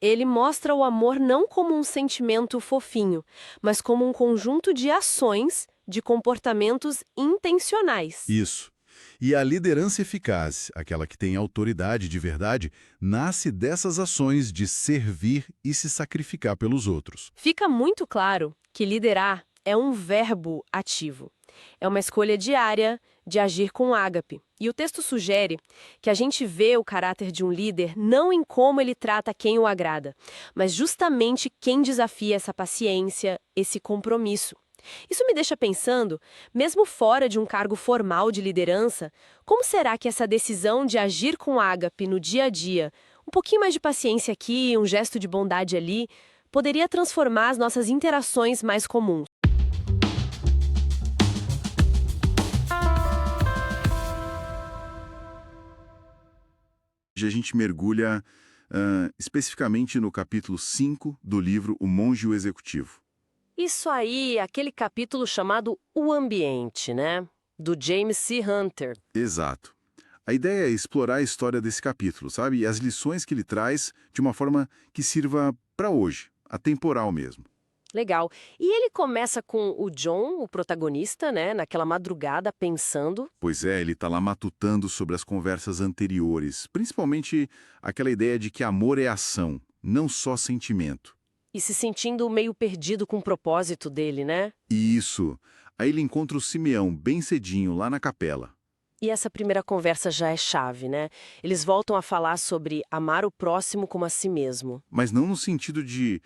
ele mostra o amor não como um sentimento fofinho, mas como um conjunto de ações, de comportamentos intencionais. Isso. E a liderança eficaz, aquela que tem autoridade de verdade, nasce dessas ações de servir e se sacrificar pelos outros. Fica muito claro que liderar é um verbo ativo. É uma escolha diária de agir com ágape. E o texto sugere que a gente vê o caráter de um líder não em como ele trata quem o agrada, mas justamente quem desafia essa paciência, esse compromisso. Isso me deixa pensando, mesmo fora de um cargo formal de liderança, como será que essa decisão de agir com ágape no dia a dia, um pouquinho mais de paciência aqui, um gesto de bondade ali, poderia transformar as nossas interações mais comuns? A gente mergulha especificamente no capítulo 5 do livro O Monge e o Executivo. Isso aí, aquele capítulo chamado O Ambiente, né? Do James C. Hunter. Exato. A ideia é explorar a história desse capítulo, sabe? E as lições que ele traz de uma forma que sirva para hoje, atemporal mesmo. Legal. E ele começa com o John, o protagonista, né? Naquela madrugada, pensando. Pois é, ele está lá matutando sobre as conversas anteriores, principalmente aquela ideia de que amor é ação, não só sentimento. E se sentindo meio perdido com o propósito dele, né? Isso. Aí ele encontra o Simeão bem cedinho lá na capela. E essa primeira conversa já é chave, né? Eles voltam a falar sobre amar o próximo como a si mesmo. Mas não no sentido de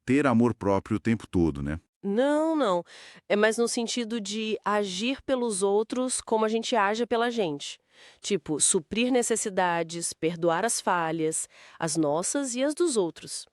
ter amor próprio o tempo todo, né? Não. É mais no sentido de agir pelos outros como a gente age pela gente. Tipo, suprir necessidades, perdoar as falhas, as nossas e as dos outros.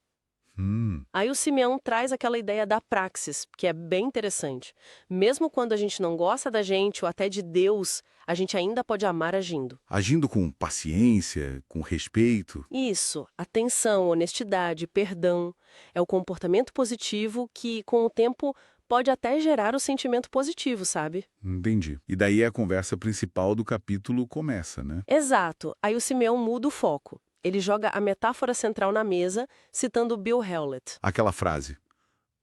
Aí o Simeão traz aquela ideia da praxis, que é bem interessante. Mesmo quando a gente não gosta da gente ou até de Deus, a gente ainda pode amar agindo. Agindo com paciência, com respeito. Isso, atenção, honestidade, perdão. É o comportamento positivo que, com o tempo, pode até gerar o sentimento positivo, sabe? Entendi. E daí a conversa principal do capítulo começa, né? Exato. Aí o Simeão muda o foco. Ele joga a metáfora central na mesa, citando Bill Hewlett. Aquela frase.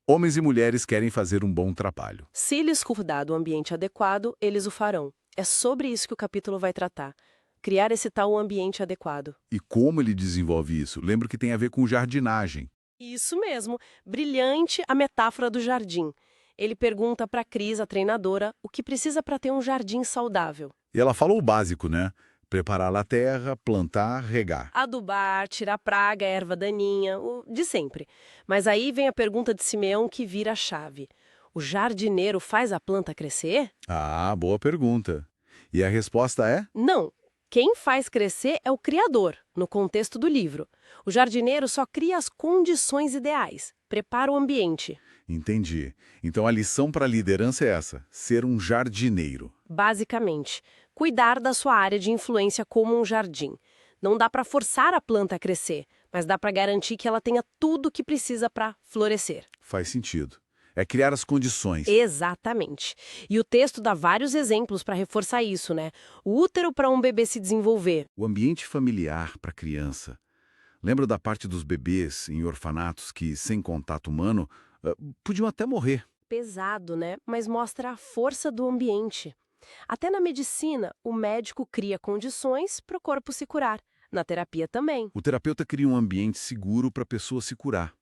Homens e mulheres querem fazer um bom trabalho. Se lhes for dado o ambiente adequado, eles o farão. É sobre isso que o capítulo vai tratar. Criar esse tal ambiente adequado. E como ele desenvolve isso? Lembro que tem a ver com jardinagem. Isso mesmo, brilhante a metáfora do jardim. Ele pergunta para Cris, a treinadora, o que precisa para ter um jardim saudável. E ela falou o básico, né? Preparar a terra, plantar, regar. Adubar, tirar praga, erva daninha, o de sempre. Mas aí vem a pergunta de Simeão que vira a chave. O jardineiro faz a planta crescer? Ah, boa pergunta. E a resposta é? Não. Quem faz crescer é o criador, no contexto do livro. O jardineiro só cria as condições ideais, prepara o ambiente. Entendi. Então a lição para a liderança é essa: ser um jardineiro. Basicamente, cuidar da sua área de influência como um jardim. Não dá para forçar a planta a crescer, mas dá para garantir que ela tenha tudo o que precisa para florescer. Faz sentido. É criar as condições. Exatamente. E o texto dá vários exemplos para reforçar isso, né? O útero para um bebê se desenvolver. O ambiente familiar para a criança. Lembra da parte dos bebês em orfanatos que, sem contato humano, podiam até morrer? Pesado, né? Mas mostra a força do ambiente. Até na medicina, o médico cria condições para o corpo se curar. Na terapia também. O terapeuta cria um ambiente seguro para a pessoa se curar.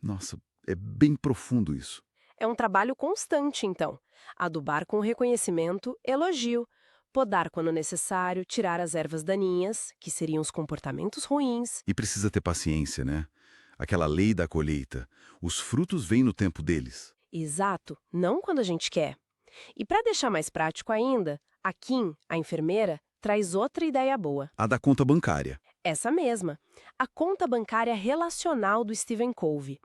Nossa, é bem profundo isso. É um trabalho constante, então. Adubar com reconhecimento, elogio. Podar quando necessário, tirar as ervas daninhas, que seriam os comportamentos ruins. E precisa ter paciência, né? Aquela lei da colheita. Os frutos vêm no tempo deles. Exato, não quando a gente quer. E para deixar mais prático ainda, a Kim, a enfermeira, traz outra ideia boa. A da conta bancária. Essa mesma. A conta bancária relacional do Stephen Covey.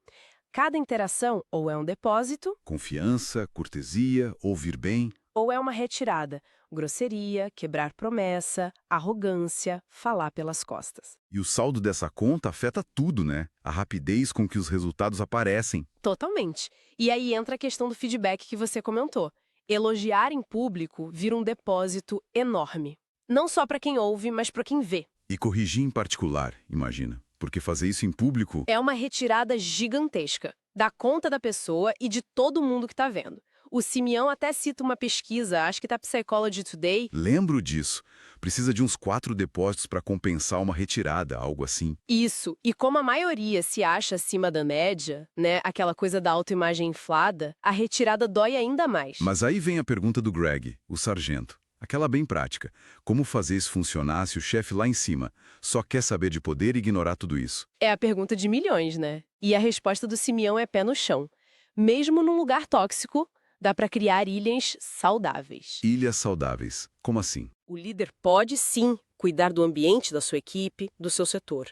Cada interação ou é um depósito, Confiança, cortesia, ouvir bem. ou é uma retirada. Grosseria, quebrar promessa, arrogância, falar pelas costas. E o saldo dessa conta afeta tudo, né? A rapidez com que os resultados aparecem. Totalmente. E aí entra a questão do feedback que você comentou. Elogiar em público vira um depósito enorme. Não só para quem ouve, mas para quem vê. E corrigir em particular, imagina. Porque fazer isso em público... É uma retirada gigantesca. Dá conta da pessoa e de todo mundo que está vendo. O Simeão até cita uma pesquisa, acho que tá Psychology Today. Lembro disso. Precisa de uns 4 depósitos para compensar uma retirada, algo assim. Isso. E como a maioria se acha acima da média, né, aquela coisa da autoimagem inflada, a retirada dói ainda mais. Mas aí vem a pergunta do Greg, o sargento. Aquela bem prática. Como fazer isso funcionar se o chefe lá em cima só quer saber de poder e ignorar tudo isso? É a pergunta de milhões, né? E a resposta do Simeão é pé no chão. Mesmo num lugar tóxico, dá para criar ilhas saudáveis. Ilhas saudáveis. Como assim? O líder pode, sim, cuidar do ambiente da sua equipe, do seu setor.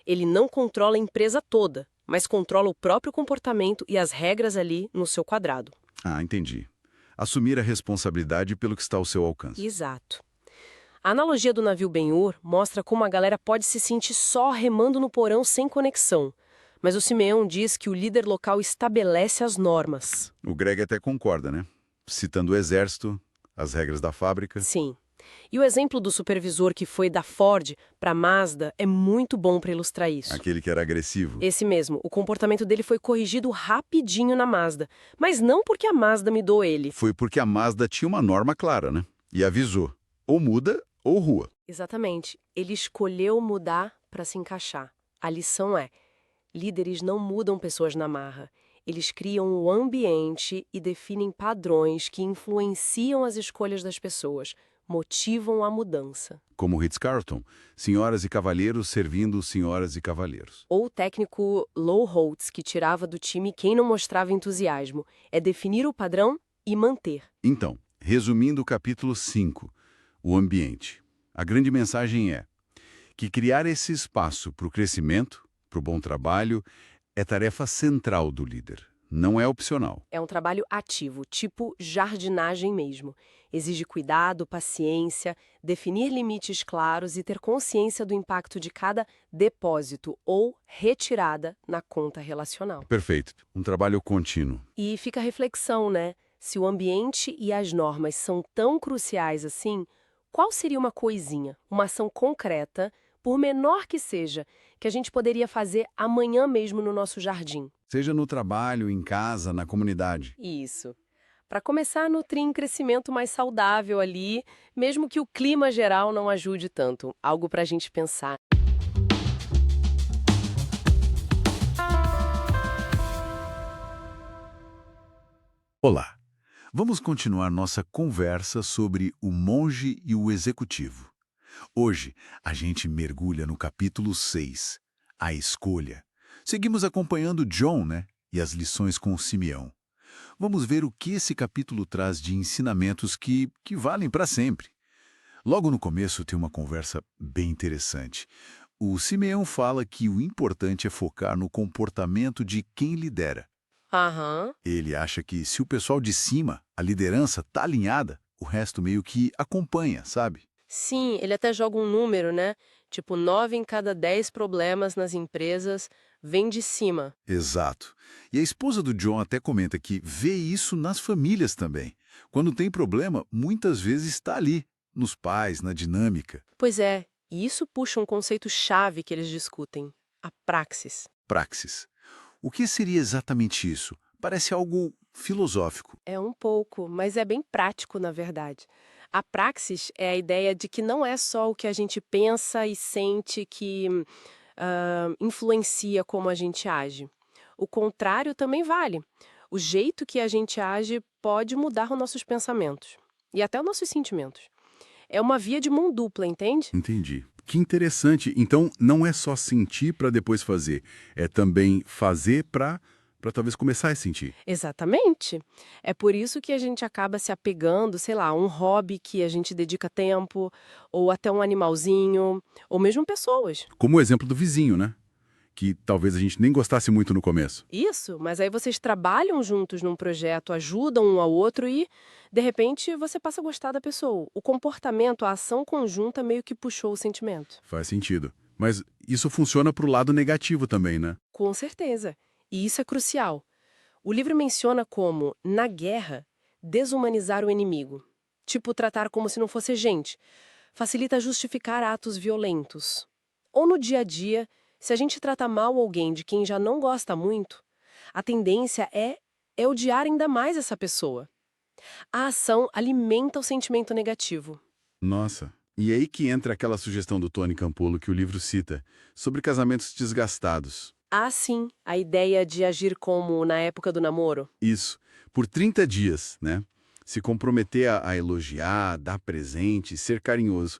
Ele não controla a empresa toda, mas controla o próprio comportamento e as regras ali no seu quadrado. Ah, entendi. Assumir a responsabilidade pelo que está ao seu alcance. Exato. A analogia do navio Ben-Hur mostra como a galera pode se sentir só remando no porão sem conexão. Mas o Simeão diz que o líder local estabelece as normas. O Greg até concorda, né? Citando o exército, as regras da fábrica. Sim. E o exemplo do supervisor que foi da Ford para a Mazda é muito bom para ilustrar isso. Aquele que era agressivo. Esse mesmo. O comportamento dele foi corrigido rapidinho na Mazda. Mas não porque a Mazda midou ele. Foi porque a Mazda tinha uma norma clara, né? E avisou. Ou muda ou rua. Exatamente. Ele escolheu mudar para se encaixar. A lição é: líderes não mudam pessoas na marra. Eles criam o ambiente e definem padrões que influenciam as escolhas das pessoas, motivam a mudança. Como o Ritz-Carlton, senhoras e cavalheiros servindo senhoras e cavalheiros. Ou o técnico Lou Holtz, que tirava do time quem não mostrava entusiasmo. É definir o padrão e manter. Então, resumindo o capítulo 5, o ambiente. A grande mensagem é que criar esse espaço para o crescimento, para o bom trabalho, é tarefa central do líder. Não é opcional. É um trabalho ativo, tipo jardinagem mesmo. Exige cuidado, paciência, definir limites claros e ter consciência do impacto de cada depósito ou retirada na conta relacional. Perfeito. Um trabalho contínuo. E fica a reflexão, né? Se o ambiente e as normas são tão cruciais assim, qual seria uma coisinha, uma ação concreta, por menor que seja, que a gente poderia fazer amanhã mesmo no nosso jardim? Seja no trabalho, em casa, na comunidade. Isso. Para começar a nutrir um crescimento mais saudável ali, mesmo que o clima geral não ajude tanto. Algo para a gente pensar. Olá! Vamos continuar nossa conversa sobre o monge e o executivo. Hoje, a gente mergulha no capítulo 6, a escolha. Seguimos acompanhando John, né? E as lições com Simeão. Vamos ver o que esse capítulo traz de ensinamentos que valem para sempre. Logo no começo tem uma conversa bem interessante. O Simeão fala que o importante é focar no comportamento de quem lidera. Aham. Ele acha que se o pessoal de cima, a liderança, tá alinhada, o resto meio que acompanha, sabe? Sim, ele até joga um número, né? Tipo, 9 em cada 10 problemas nas empresas vêm de cima. Exato. E a esposa do John até comenta que vê isso nas famílias também. Quando tem problema, muitas vezes está ali, nos pais, na dinâmica. Pois é, e isso puxa um conceito-chave que eles discutem, a praxis. Praxis. O que seria exatamente isso? Parece algo filosófico. É um pouco, mas é bem prático, na verdade. A praxis é a ideia de que não é só o que a gente pensa e sente que influencia como a gente age. O contrário também vale. O jeito que a gente age pode mudar os nossos pensamentos e até os nossos sentimentos. É uma via de mão dupla, entende? Entendi. Que interessante. Então, não é só sentir para depois fazer. É também fazer para talvez começar a sentir. Exatamente. É por isso que a gente acaba se apegando, sei lá, a um hobby que a gente dedica tempo, ou até um animalzinho, ou mesmo pessoas. Como o exemplo do vizinho, né? Que talvez a gente nem gostasse muito no começo. Isso, mas aí vocês trabalham juntos num projeto, ajudam um ao outro e, de repente, você passa a gostar da pessoa. O comportamento, a ação conjunta meio que puxou o sentimento. Faz sentido. Mas isso funciona pro lado negativo também, né? Com certeza. E isso é crucial. O livro menciona como, na guerra, desumanizar o inimigo. Tipo, tratar como se não fosse gente. Facilita justificar atos violentos. Ou no dia a dia, se a gente trata mal alguém de quem já não gosta muito, a tendência é odiar ainda mais essa pessoa. A ação alimenta o sentimento negativo. Nossa. E aí que entra aquela sugestão do Tony Campolo que o livro cita, sobre casamentos desgastados. Há sim a ideia de agir como na época do namoro. Isso. Por 30 dias, né? Se comprometer a elogiar, dar presente, ser carinhoso.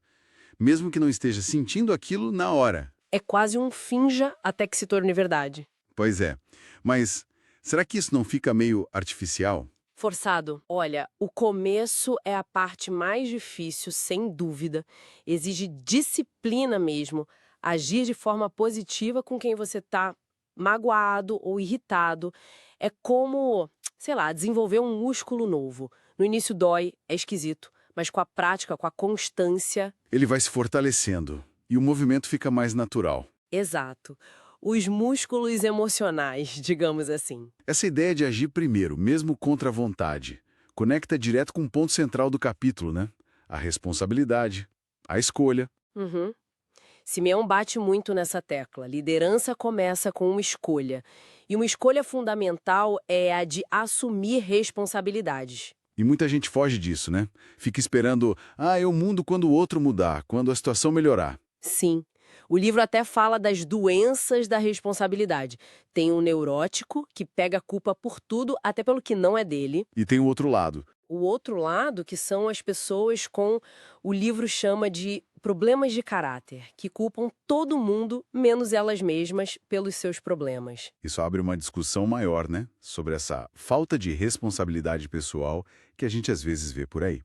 Mesmo que não esteja sentindo aquilo na hora. É quase um finja até que se torne verdade. Pois é. Mas será que isso não fica meio artificial? Forçado. Olha, o começo é a parte mais difícil, sem dúvida. Exige disciplina mesmo. Agir de forma positiva com quem você está magoado ou irritado. É como, sei lá, desenvolver um músculo novo. No início dói, é esquisito, mas com a prática, com a constância. Ele vai se fortalecendo e o movimento fica mais natural. Exato. Os músculos emocionais, digamos assim. Essa ideia de agir primeiro, mesmo contra a vontade, conecta direto com o ponto central do capítulo, né? A responsabilidade, a escolha. Uhum. Simeão bate muito nessa tecla. Liderança começa com uma escolha. E uma escolha fundamental é a de assumir responsabilidades. E muita gente foge disso, né? Fica esperando, eu mudo quando o outro mudar, quando a situação melhorar. Sim. O livro até fala das doenças da responsabilidade. Tem um neurótico que pega a culpa por tudo, até pelo que não é dele. E tem o outro lado. O outro lado, que são as pessoas com, o livro chama de problemas de caráter, que culpam todo mundo, menos elas mesmas, pelos seus problemas. Isso abre uma discussão maior, né? Sobre essa falta de responsabilidade pessoal que a gente às vezes vê por aí.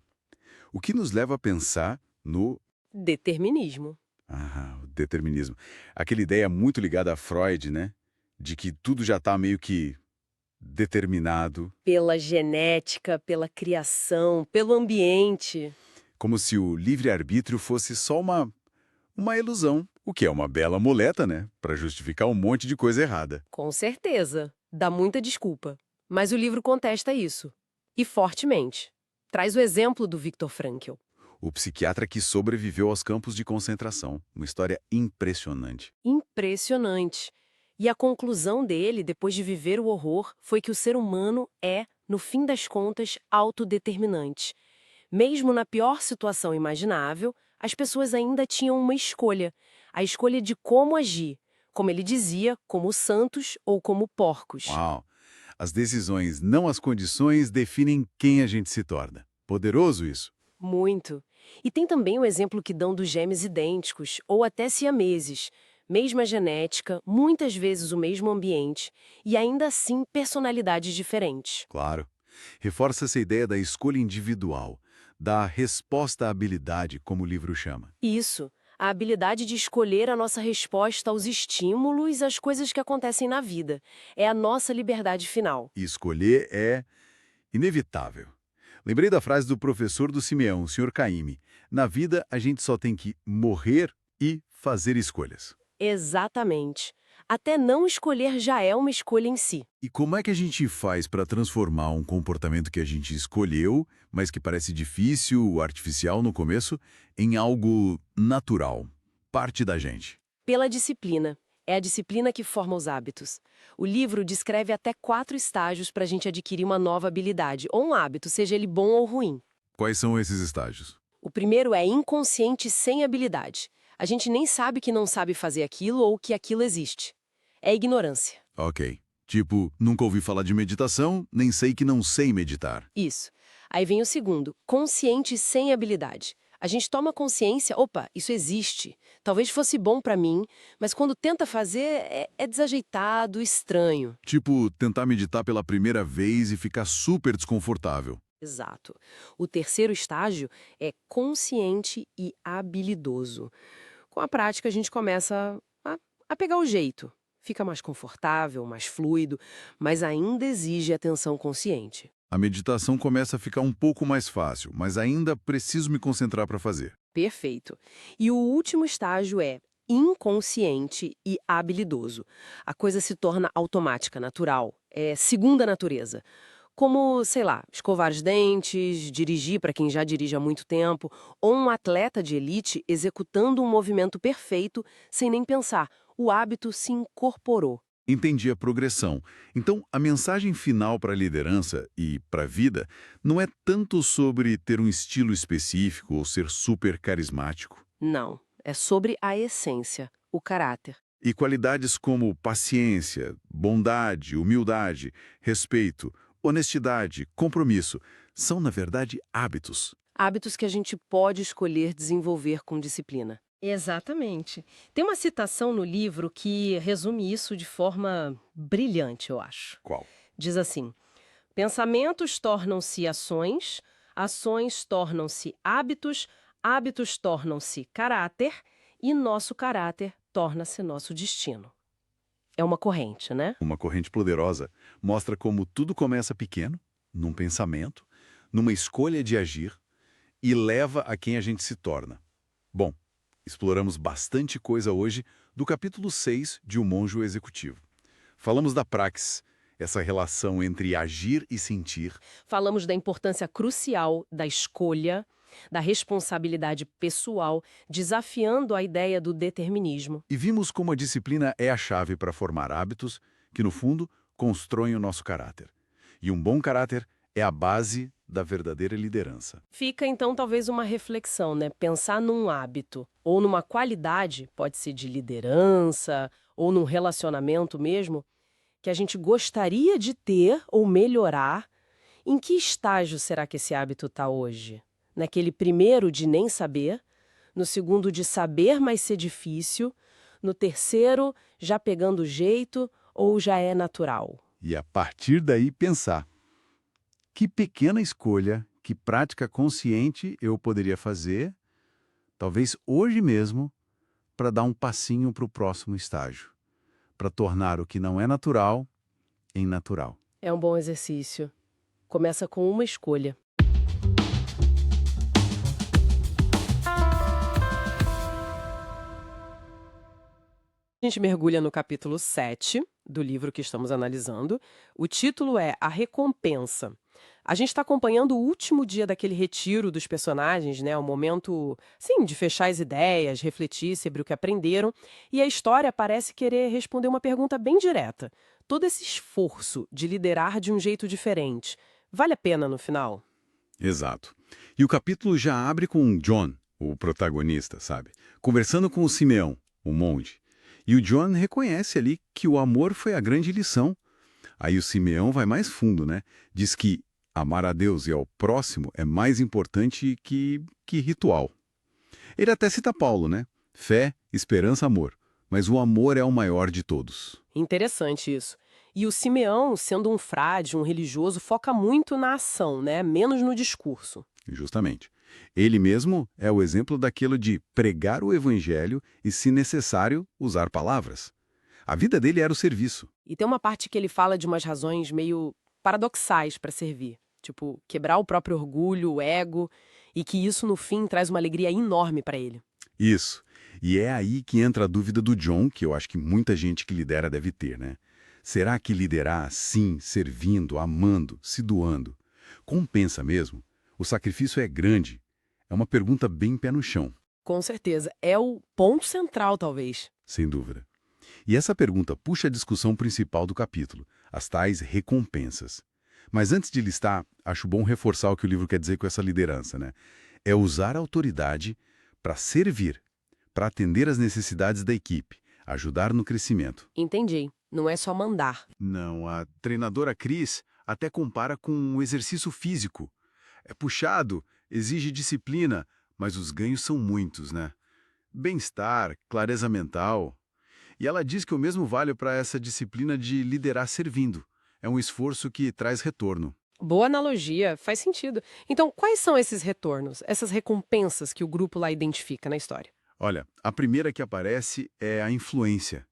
O que nos leva a pensar no Determinismo. o determinismo. Aquela ideia muito ligada a Freud, né? De que tudo já está meio que determinado. Pela genética, pela criação, pelo ambiente. Como se o livre-arbítrio fosse só uma ilusão. O que é uma bela muleta, né? Para justificar um monte de coisa errada. Com certeza. Dá muita desculpa. Mas o livro contesta isso. E fortemente. Traz o exemplo do Viktor Frankl. O psiquiatra que sobreviveu aos campos de concentração. Uma história impressionante. Impressionante. E a conclusão dele, depois de viver o horror, foi que o ser humano é, no fim das contas, autodeterminante. Mesmo na pior situação imaginável, as pessoas ainda tinham uma escolha. A escolha de como agir. Como ele dizia, como santos ou como porcos. Uau! As decisões, não as condições, definem quem a gente se torna. Poderoso isso. Muito. E tem também o exemplo que dão dos gêmeos idênticos, ou até siameses. Mesma genética, muitas vezes o mesmo ambiente, e ainda assim personalidades diferentes. Claro. Reforça essa ideia da escolha individual, da resposta à habilidade, como o livro chama. Isso, a habilidade de escolher a nossa resposta aos estímulos, às coisas que acontecem na vida. É a nossa liberdade final. E escolher é inevitável. Lembrei da frase do professor do Simeão, o Sr. Caymmi. Na vida, a gente só tem que morrer e fazer escolhas. Exatamente. Até não escolher já é uma escolha em si. E como é que a gente faz para transformar um comportamento que a gente escolheu, mas que parece difícil ou artificial no começo, em algo natural, parte da gente? Pela disciplina. É a disciplina que forma os hábitos. O livro descreve até 4 estágios para a gente adquirir uma nova habilidade, ou um hábito, seja ele bom ou ruim. Quais são esses estágios? O primeiro é inconsciente sem habilidade. A gente nem sabe que não sabe fazer aquilo ou que aquilo existe. É ignorância. Ok. Tipo, nunca ouvi falar de meditação, nem sei que não sei meditar. Isso. Aí vem o segundo, consciente sem habilidade. A gente toma consciência, opa, isso existe. Talvez fosse bom pra mim, mas quando tenta fazer, é desajeitado, estranho. Tipo, tentar meditar pela primeira vez e ficar super desconfortável. Exato. O terceiro estágio é consciente e habilidoso. Com a prática, a gente começa a pegar o jeito. Fica mais confortável, mais fluido, mas ainda exige atenção consciente. A meditação começa a ficar um pouco mais fácil, mas ainda preciso me concentrar para fazer. Perfeito. E o último estágio é inconsciente e habilidoso. A coisa se torna automática, natural, é segunda natureza. Como, sei lá, escovar os dentes, dirigir para quem já dirige há muito tempo, ou um atleta de elite executando um movimento perfeito sem nem pensar. O hábito se incorporou. Entendi a progressão. Então, a mensagem final para a liderança e para a vida não é tanto sobre ter um estilo específico ou ser super carismático. Não, é sobre a essência, o caráter. E qualidades como paciência, bondade, humildade, respeito, honestidade, compromisso, são, na verdade, hábitos. Hábitos que a gente pode escolher desenvolver com disciplina. Exatamente. Tem uma citação no livro que resume isso de forma brilhante, eu acho. Qual? Diz assim: pensamentos tornam-se ações, ações tornam-se hábitos, hábitos tornam-se caráter e nosso caráter torna-se nosso destino. É uma corrente, né? Uma corrente poderosa mostra como tudo começa pequeno, num pensamento, numa escolha de agir, e leva a quem a gente se torna. Bom, exploramos bastante coisa hoje do capítulo 6 de O Monjo Executivo. Falamos da praxis, essa relação entre agir e sentir. Falamos da importância crucial da escolha, da responsabilidade pessoal, desafiando a ideia do determinismo. E vimos como a disciplina é a chave para formar hábitos que, no fundo, constroem o nosso caráter. E um bom caráter é a base da verdadeira liderança. Fica então talvez uma reflexão, né? Pensar num hábito ou numa qualidade, pode ser de liderança ou num relacionamento mesmo, que a gente gostaria de ter ou melhorar. Em que estágio será que esse hábito está hoje? Naquele primeiro de nem saber, no segundo de saber, mas ser difícil, no terceiro já pegando jeito ou já é natural? E a partir daí pensar: que pequena escolha, que prática consciente eu poderia fazer, talvez hoje mesmo, para dar um passinho para o próximo estágio, para tornar o que não é natural em natural. É um bom exercício. Começa com uma escolha. A gente mergulha no capítulo 7 do livro que estamos analisando. O título é A Recompensa. A gente está acompanhando o último dia daquele retiro dos personagens, né? O momento, sim, de fechar as ideias, refletir sobre o que aprenderam. E a história parece querer responder uma pergunta bem direta. Todo esse esforço de liderar de um jeito diferente, vale a pena no final? Exato. E o capítulo já abre com John, o protagonista, sabe? Conversando com o Simeão, o monge. E o John reconhece ali que o amor foi a grande lição. Aí o Simeão vai mais fundo, né? Diz que amar a Deus e ao próximo é mais importante que ritual. Ele até cita Paulo, né? Fé, esperança, amor. Mas o amor é o maior de todos. Interessante isso. E o Simeão, sendo um frade, um religioso, foca muito na ação, né? Menos no discurso. Justamente. Ele mesmo é o exemplo daquilo de pregar o evangelho e, se necessário, usar palavras. A vida dele era o serviço. E tem uma parte que ele fala de umas razões meio paradoxais para servir. Tipo, quebrar o próprio orgulho, o ego, e que isso, no fim, traz uma alegria enorme para ele. Isso. E é aí que entra a dúvida do John, que eu acho que muita gente que lidera deve ter, né? Será que liderar assim, servindo, amando, se doando, compensa mesmo? O sacrifício é grande? É uma pergunta bem pé no chão, Com certeza. É o ponto central, talvez. sem dúvida. E essa pergunta puxa a discussão principal do capítulo, as tais recompensas. Mas antes de listar, acho bom reforçar o que o livro quer dizer com essa liderança, né? É usar a autoridade para servir, para atender às necessidades da equipe, ajudar no crescimento. Entendi. Não é só mandar. Não, a treinadora Cris até compara com um exercício físico. É puxado, exige disciplina, mas os ganhos são muitos, né? Bem-estar, clareza mental. E ela diz que o mesmo vale para essa disciplina de liderar servindo. É um esforço que traz retorno. Boa analogia, faz sentido. Então, quais são esses retornos, essas recompensas que o grupo lá identifica na história? Olha, a primeira que aparece é a influência.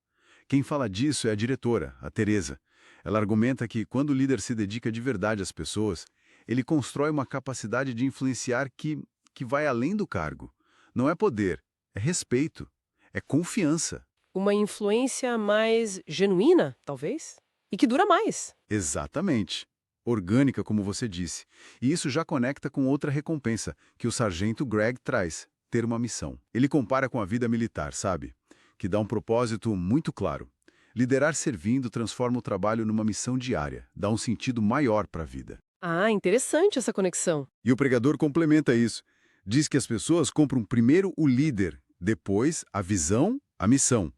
Quem fala disso é a diretora, a Teresa. Ela argumenta que quando o líder se dedica de verdade às pessoas, ele constrói uma capacidade de influenciar que vai além do cargo. Não é poder, é respeito, é confiança. Uma influência mais genuína, talvez? E que dura mais. Exatamente. Orgânica, como você disse. E isso já conecta com outra recompensa que o sargento Greg traz, ter uma missão. Ele compara com a vida militar, sabe? Que dá um propósito muito claro. Liderar servindo transforma o trabalho numa missão diária, dá um sentido maior para a vida. Ah, interessante essa conexão. E o pregador complementa isso. Diz que as pessoas compram primeiro o líder, depois a visão, a missão.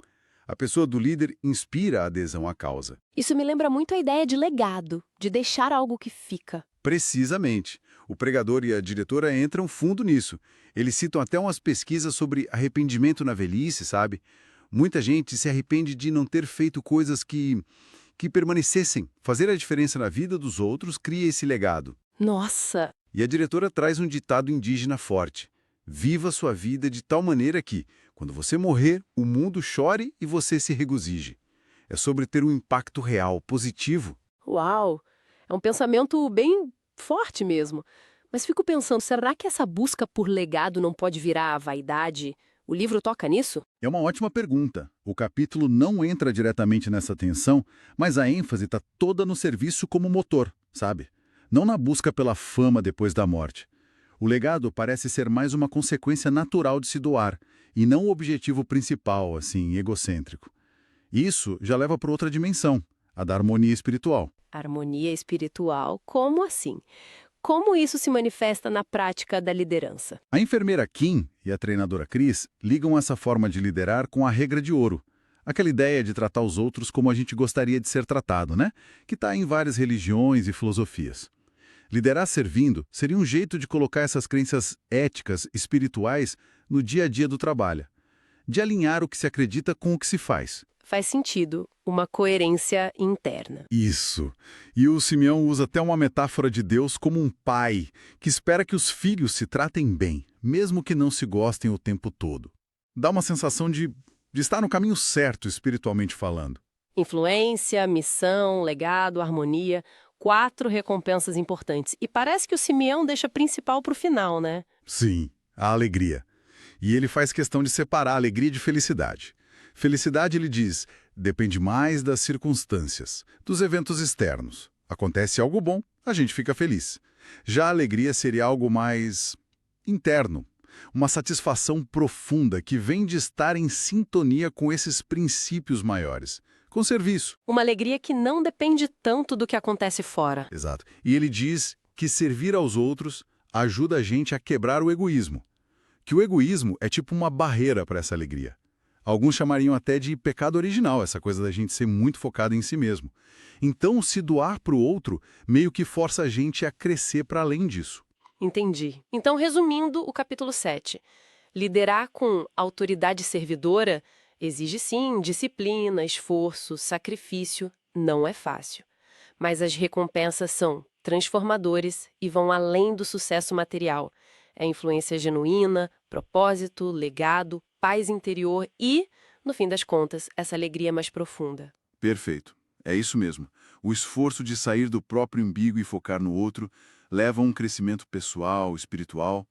A pessoa do líder inspira a adesão à causa. Isso me lembra muito a ideia de legado, de deixar algo que fica. Precisamente. O pregador e a diretora entram fundo nisso. Eles citam até umas pesquisas sobre arrependimento na velhice, sabe? Muita gente se arrepende de não ter feito coisas que permanecessem. Fazer a diferença na vida dos outros cria esse legado. Nossa! E a diretora traz um ditado indígena forte. Viva sua vida de tal maneira que, quando você morrer, o mundo chore e você se regozije. É sobre ter um impacto real, positivo. Uau! É um pensamento bem forte mesmo. Mas fico pensando, será que essa busca por legado não pode virar a vaidade? O livro toca nisso? É uma ótima pergunta. O capítulo não entra diretamente nessa tensão, mas a ênfase está toda no serviço como motor, sabe? Não na busca pela fama depois da morte. O legado parece ser mais uma consequência natural de se doar, e não o objetivo principal, assim, egocêntrico. Isso já leva para outra dimensão, a da harmonia espiritual. Harmonia espiritual, como assim? Como isso se manifesta na prática da liderança? A enfermeira Kim e a treinadora Cris ligam essa forma de liderar com a regra de ouro. Aquela ideia de tratar os outros como a gente gostaria de ser tratado, né? Que está em várias religiões e filosofias. Liderar servindo seria um jeito de colocar essas crenças éticas, espirituais, no dia a dia do trabalho. De alinhar o que se acredita com o que se faz. Faz sentido, uma coerência interna. Isso. E o Simeão usa até uma metáfora de Deus como um pai que espera que os filhos se tratem bem, mesmo que não se gostem o tempo todo. Dá uma sensação de estar no caminho certo, espiritualmente falando. Influência, missão, legado, harmonia, 4 recompensas importantes. E parece que o Simeão deixa a principal para o final, né? Sim, a alegria. E ele faz questão de separar alegria de felicidade. Felicidade, ele diz, depende mais das circunstâncias, dos eventos externos. Acontece algo bom, a gente fica feliz. Já a alegria seria algo mais interno, uma satisfação profunda que vem de estar em sintonia com esses princípios maiores, com serviço. Uma alegria que não depende tanto do que acontece fora. Exato. E ele diz que servir aos outros ajuda a gente a quebrar o egoísmo. Que o egoísmo é tipo uma barreira para essa alegria. Alguns chamariam até de pecado original, essa coisa da gente ser muito focado em si mesmo. Então, se doar para o outro meio que força a gente a crescer para além disso. Entendi. Então, resumindo o capítulo 7, liderar com autoridade servidora exige sim disciplina, esforço, sacrifício, não é fácil. Mas as recompensas são transformadores e vão além do sucesso material. É influência genuína, propósito, legado, paz interior e, no fim das contas, essa alegria mais profunda. Perfeito. É isso mesmo. O esforço de sair do próprio umbigo e focar no outro leva a um crescimento pessoal, espiritual.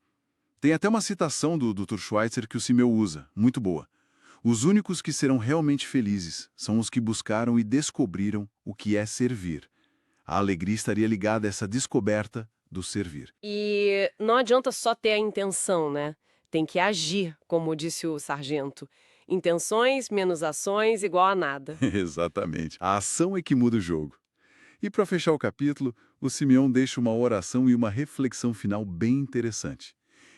Tem até uma citação do Dr. Schweitzer que o Simeão usa, muito boa. Os únicos que serão realmente felizes são os que buscaram e descobriram o que é servir. A alegria estaria ligada a essa descoberta do servir. E não adianta só ter a intenção, né? Tem que agir, como disse o sargento. Intenções menos ações igual a nada. Exatamente. A ação é que muda o jogo. E para fechar o capítulo, o Simeão deixa uma oração e uma reflexão final bem interessante.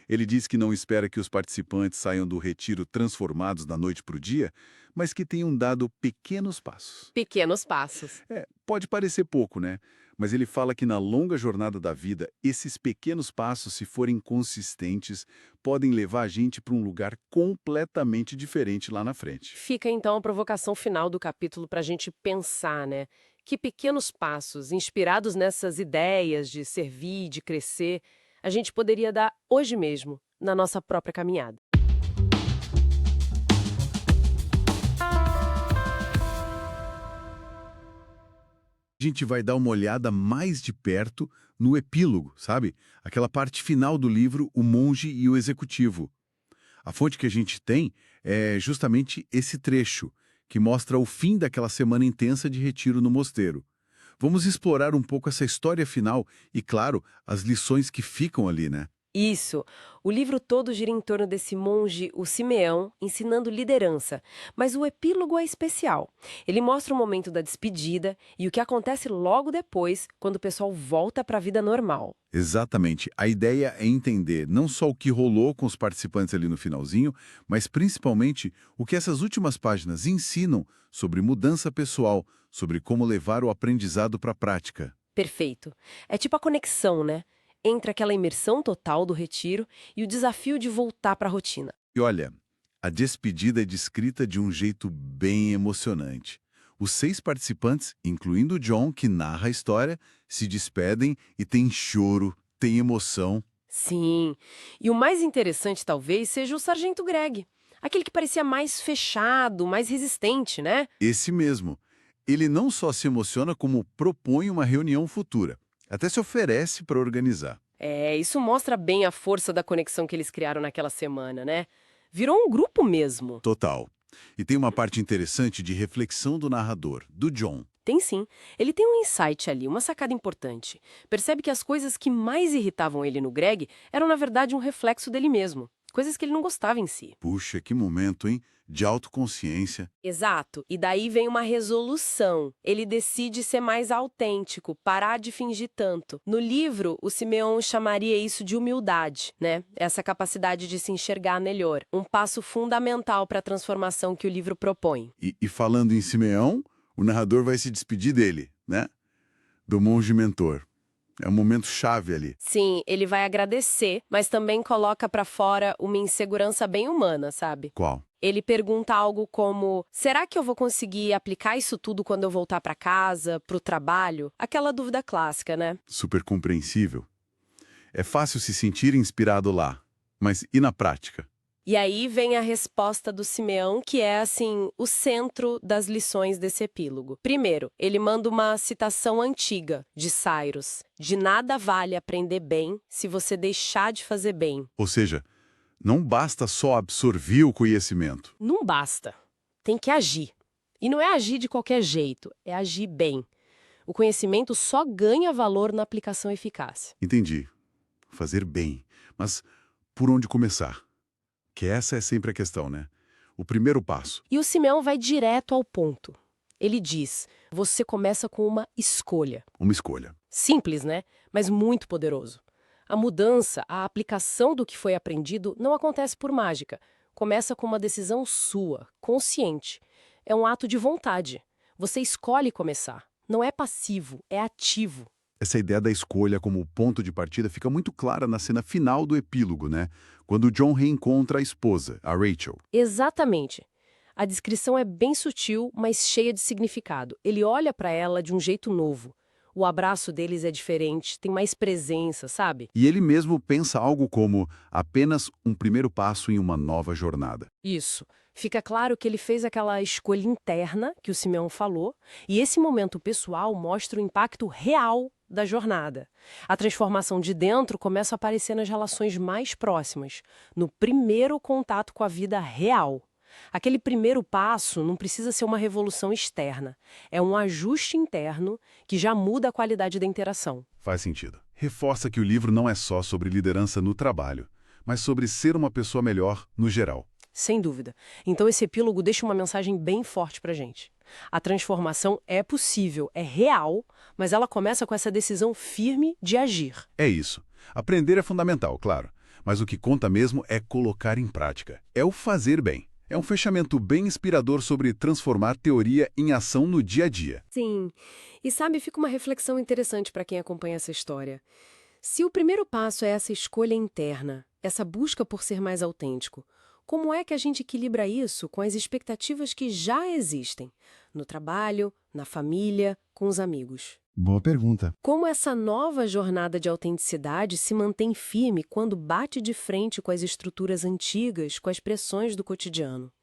Ele diz que não espera que os participantes saiam do retiro transformados da noite para o dia, mas que tenham dado pequenos passos. Pequenos passos. Pode parecer pouco, né? Mas ele fala que na longa jornada da vida, esses pequenos passos, se forem consistentes, podem levar a gente para um lugar completamente diferente lá na frente. Fica então a provocação final do capítulo para a gente pensar, né? Que pequenos passos, inspirados nessas ideias de servir, de crescer, a gente poderia dar hoje mesmo, na nossa própria caminhada. A gente vai dar uma olhada mais de perto no epílogo, sabe? Aquela parte final do livro, O Monge e o Executivo. A fonte que a gente tem é justamente esse trecho, que mostra o fim daquela semana intensa de retiro no mosteiro. Vamos explorar um pouco essa história final e, claro, as lições que ficam ali, né? Isso. O livro todo gira em torno desse monge, o Simeão, ensinando liderança. Mas o epílogo é especial. Ele mostra o momento da despedida e o que acontece logo depois, quando o pessoal volta para a vida normal. Exatamente. A ideia é entender não só o que rolou com os participantes ali no finalzinho, mas principalmente o que essas últimas páginas ensinam sobre mudança pessoal, sobre como levar o aprendizado para a prática. Perfeito. É tipo a conexão, né? Entre aquela imersão total do retiro e o desafio de voltar para a rotina. E olha, a despedida é descrita de um jeito bem emocionante. Os 6 participantes, incluindo o John, que narra a história, se despedem e tem choro, tem emoção. Sim. E o mais interessante talvez seja o Sargento Greg. Aquele que parecia mais fechado, mais resistente, né? Esse mesmo. Ele não só se emociona, como propõe uma reunião futura. Até se oferece para organizar. Isso mostra bem a força da conexão que eles criaram naquela semana, né? Virou um grupo mesmo. Total. E tem uma parte interessante de reflexão do narrador, do John. Tem sim. Ele tem um insight ali, uma sacada importante. Percebe que as coisas que mais irritavam ele no Greg eram, na verdade, um reflexo dele mesmo. Coisas que ele não gostava em si. Puxa, que momento, hein? De autoconsciência. Exato. E daí vem uma resolução. Ele decide ser mais autêntico, parar de fingir tanto. No livro, o Simeão chamaria isso de humildade, né? Essa capacidade de se enxergar melhor. Um passo fundamental para a transformação que o livro propõe. E falando em Simeão, o narrador vai se despedir dele, né? Do monge mentor. É um momento chave ali. Sim, ele vai agradecer, mas também coloca pra fora uma insegurança bem humana, sabe? Qual? Ele pergunta algo como: será que eu vou conseguir aplicar isso tudo quando eu voltar pra casa, pro trabalho? Aquela dúvida clássica, né? Super compreensível. É fácil se sentir inspirado lá, mas e na prática? E aí vem a resposta do Simeão, que é, assim, o centro das lições desse epílogo. Primeiro, ele manda uma citação antiga de Cyrus: de nada vale aprender bem se você deixar de fazer bem. Ou seja, não basta só absorver o conhecimento. Não basta. Tem que agir. E não é agir de qualquer jeito, é agir bem. O conhecimento só ganha valor na aplicação eficaz. Entendi. Fazer bem. Mas por onde começar? Que essa é sempre a questão, né? O primeiro passo. E o Simeão vai direto ao ponto. Ele diz: você começa com uma escolha. Uma escolha. Simples, né? Mas muito poderoso. A mudança, a aplicação do que foi aprendido não acontece por mágica. começa com uma decisão sua, consciente. É um ato de vontade. Você escolhe começar. Não é passivo, é ativo. Essa ideia da escolha como ponto de partida fica muito clara na cena final do epílogo, né? Quando John reencontra a esposa, a Rachel. Exatamente. A descrição é bem sutil, mas cheia de significado. Ele olha para ela de um jeito novo. O abraço deles é diferente, tem mais presença, sabe? E ele mesmo pensa algo como apenas um primeiro passo em uma nova jornada. Isso. Fica claro que ele fez aquela escolha interna que o Simeão falou, e esse momento pessoal mostra o impacto real da jornada. A transformação de dentro começa a aparecer nas relações mais próximas, no primeiro contato com a vida real. Aquele primeiro passo não precisa ser uma revolução externa, é um ajuste interno que já muda a qualidade da interação. Faz sentido. Reforça que o livro não é só sobre liderança no trabalho, mas sobre ser uma pessoa melhor no geral. Sem dúvida. Então esse epílogo deixa uma mensagem bem forte pra gente. A transformação é possível, é real, mas ela começa com essa decisão firme de agir. É isso. Aprender é fundamental, claro, mas o que conta mesmo é colocar em prática. É o fazer bem. É um fechamento bem inspirador sobre transformar teoria em ação no dia a dia. Sim. E sabe, fica uma reflexão interessante para quem acompanha essa história. Se o primeiro passo é essa escolha interna, essa busca por ser mais autêntico, como é que a gente equilibra isso com as expectativas que já existem, no trabalho, na família, com os amigos? Boa pergunta. Como essa nova jornada de autenticidade se mantém firme quando bate de frente com as estruturas antigas, com as pressões do cotidiano?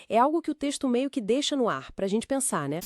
É algo que o texto meio que deixa no ar, para a gente pensar, né?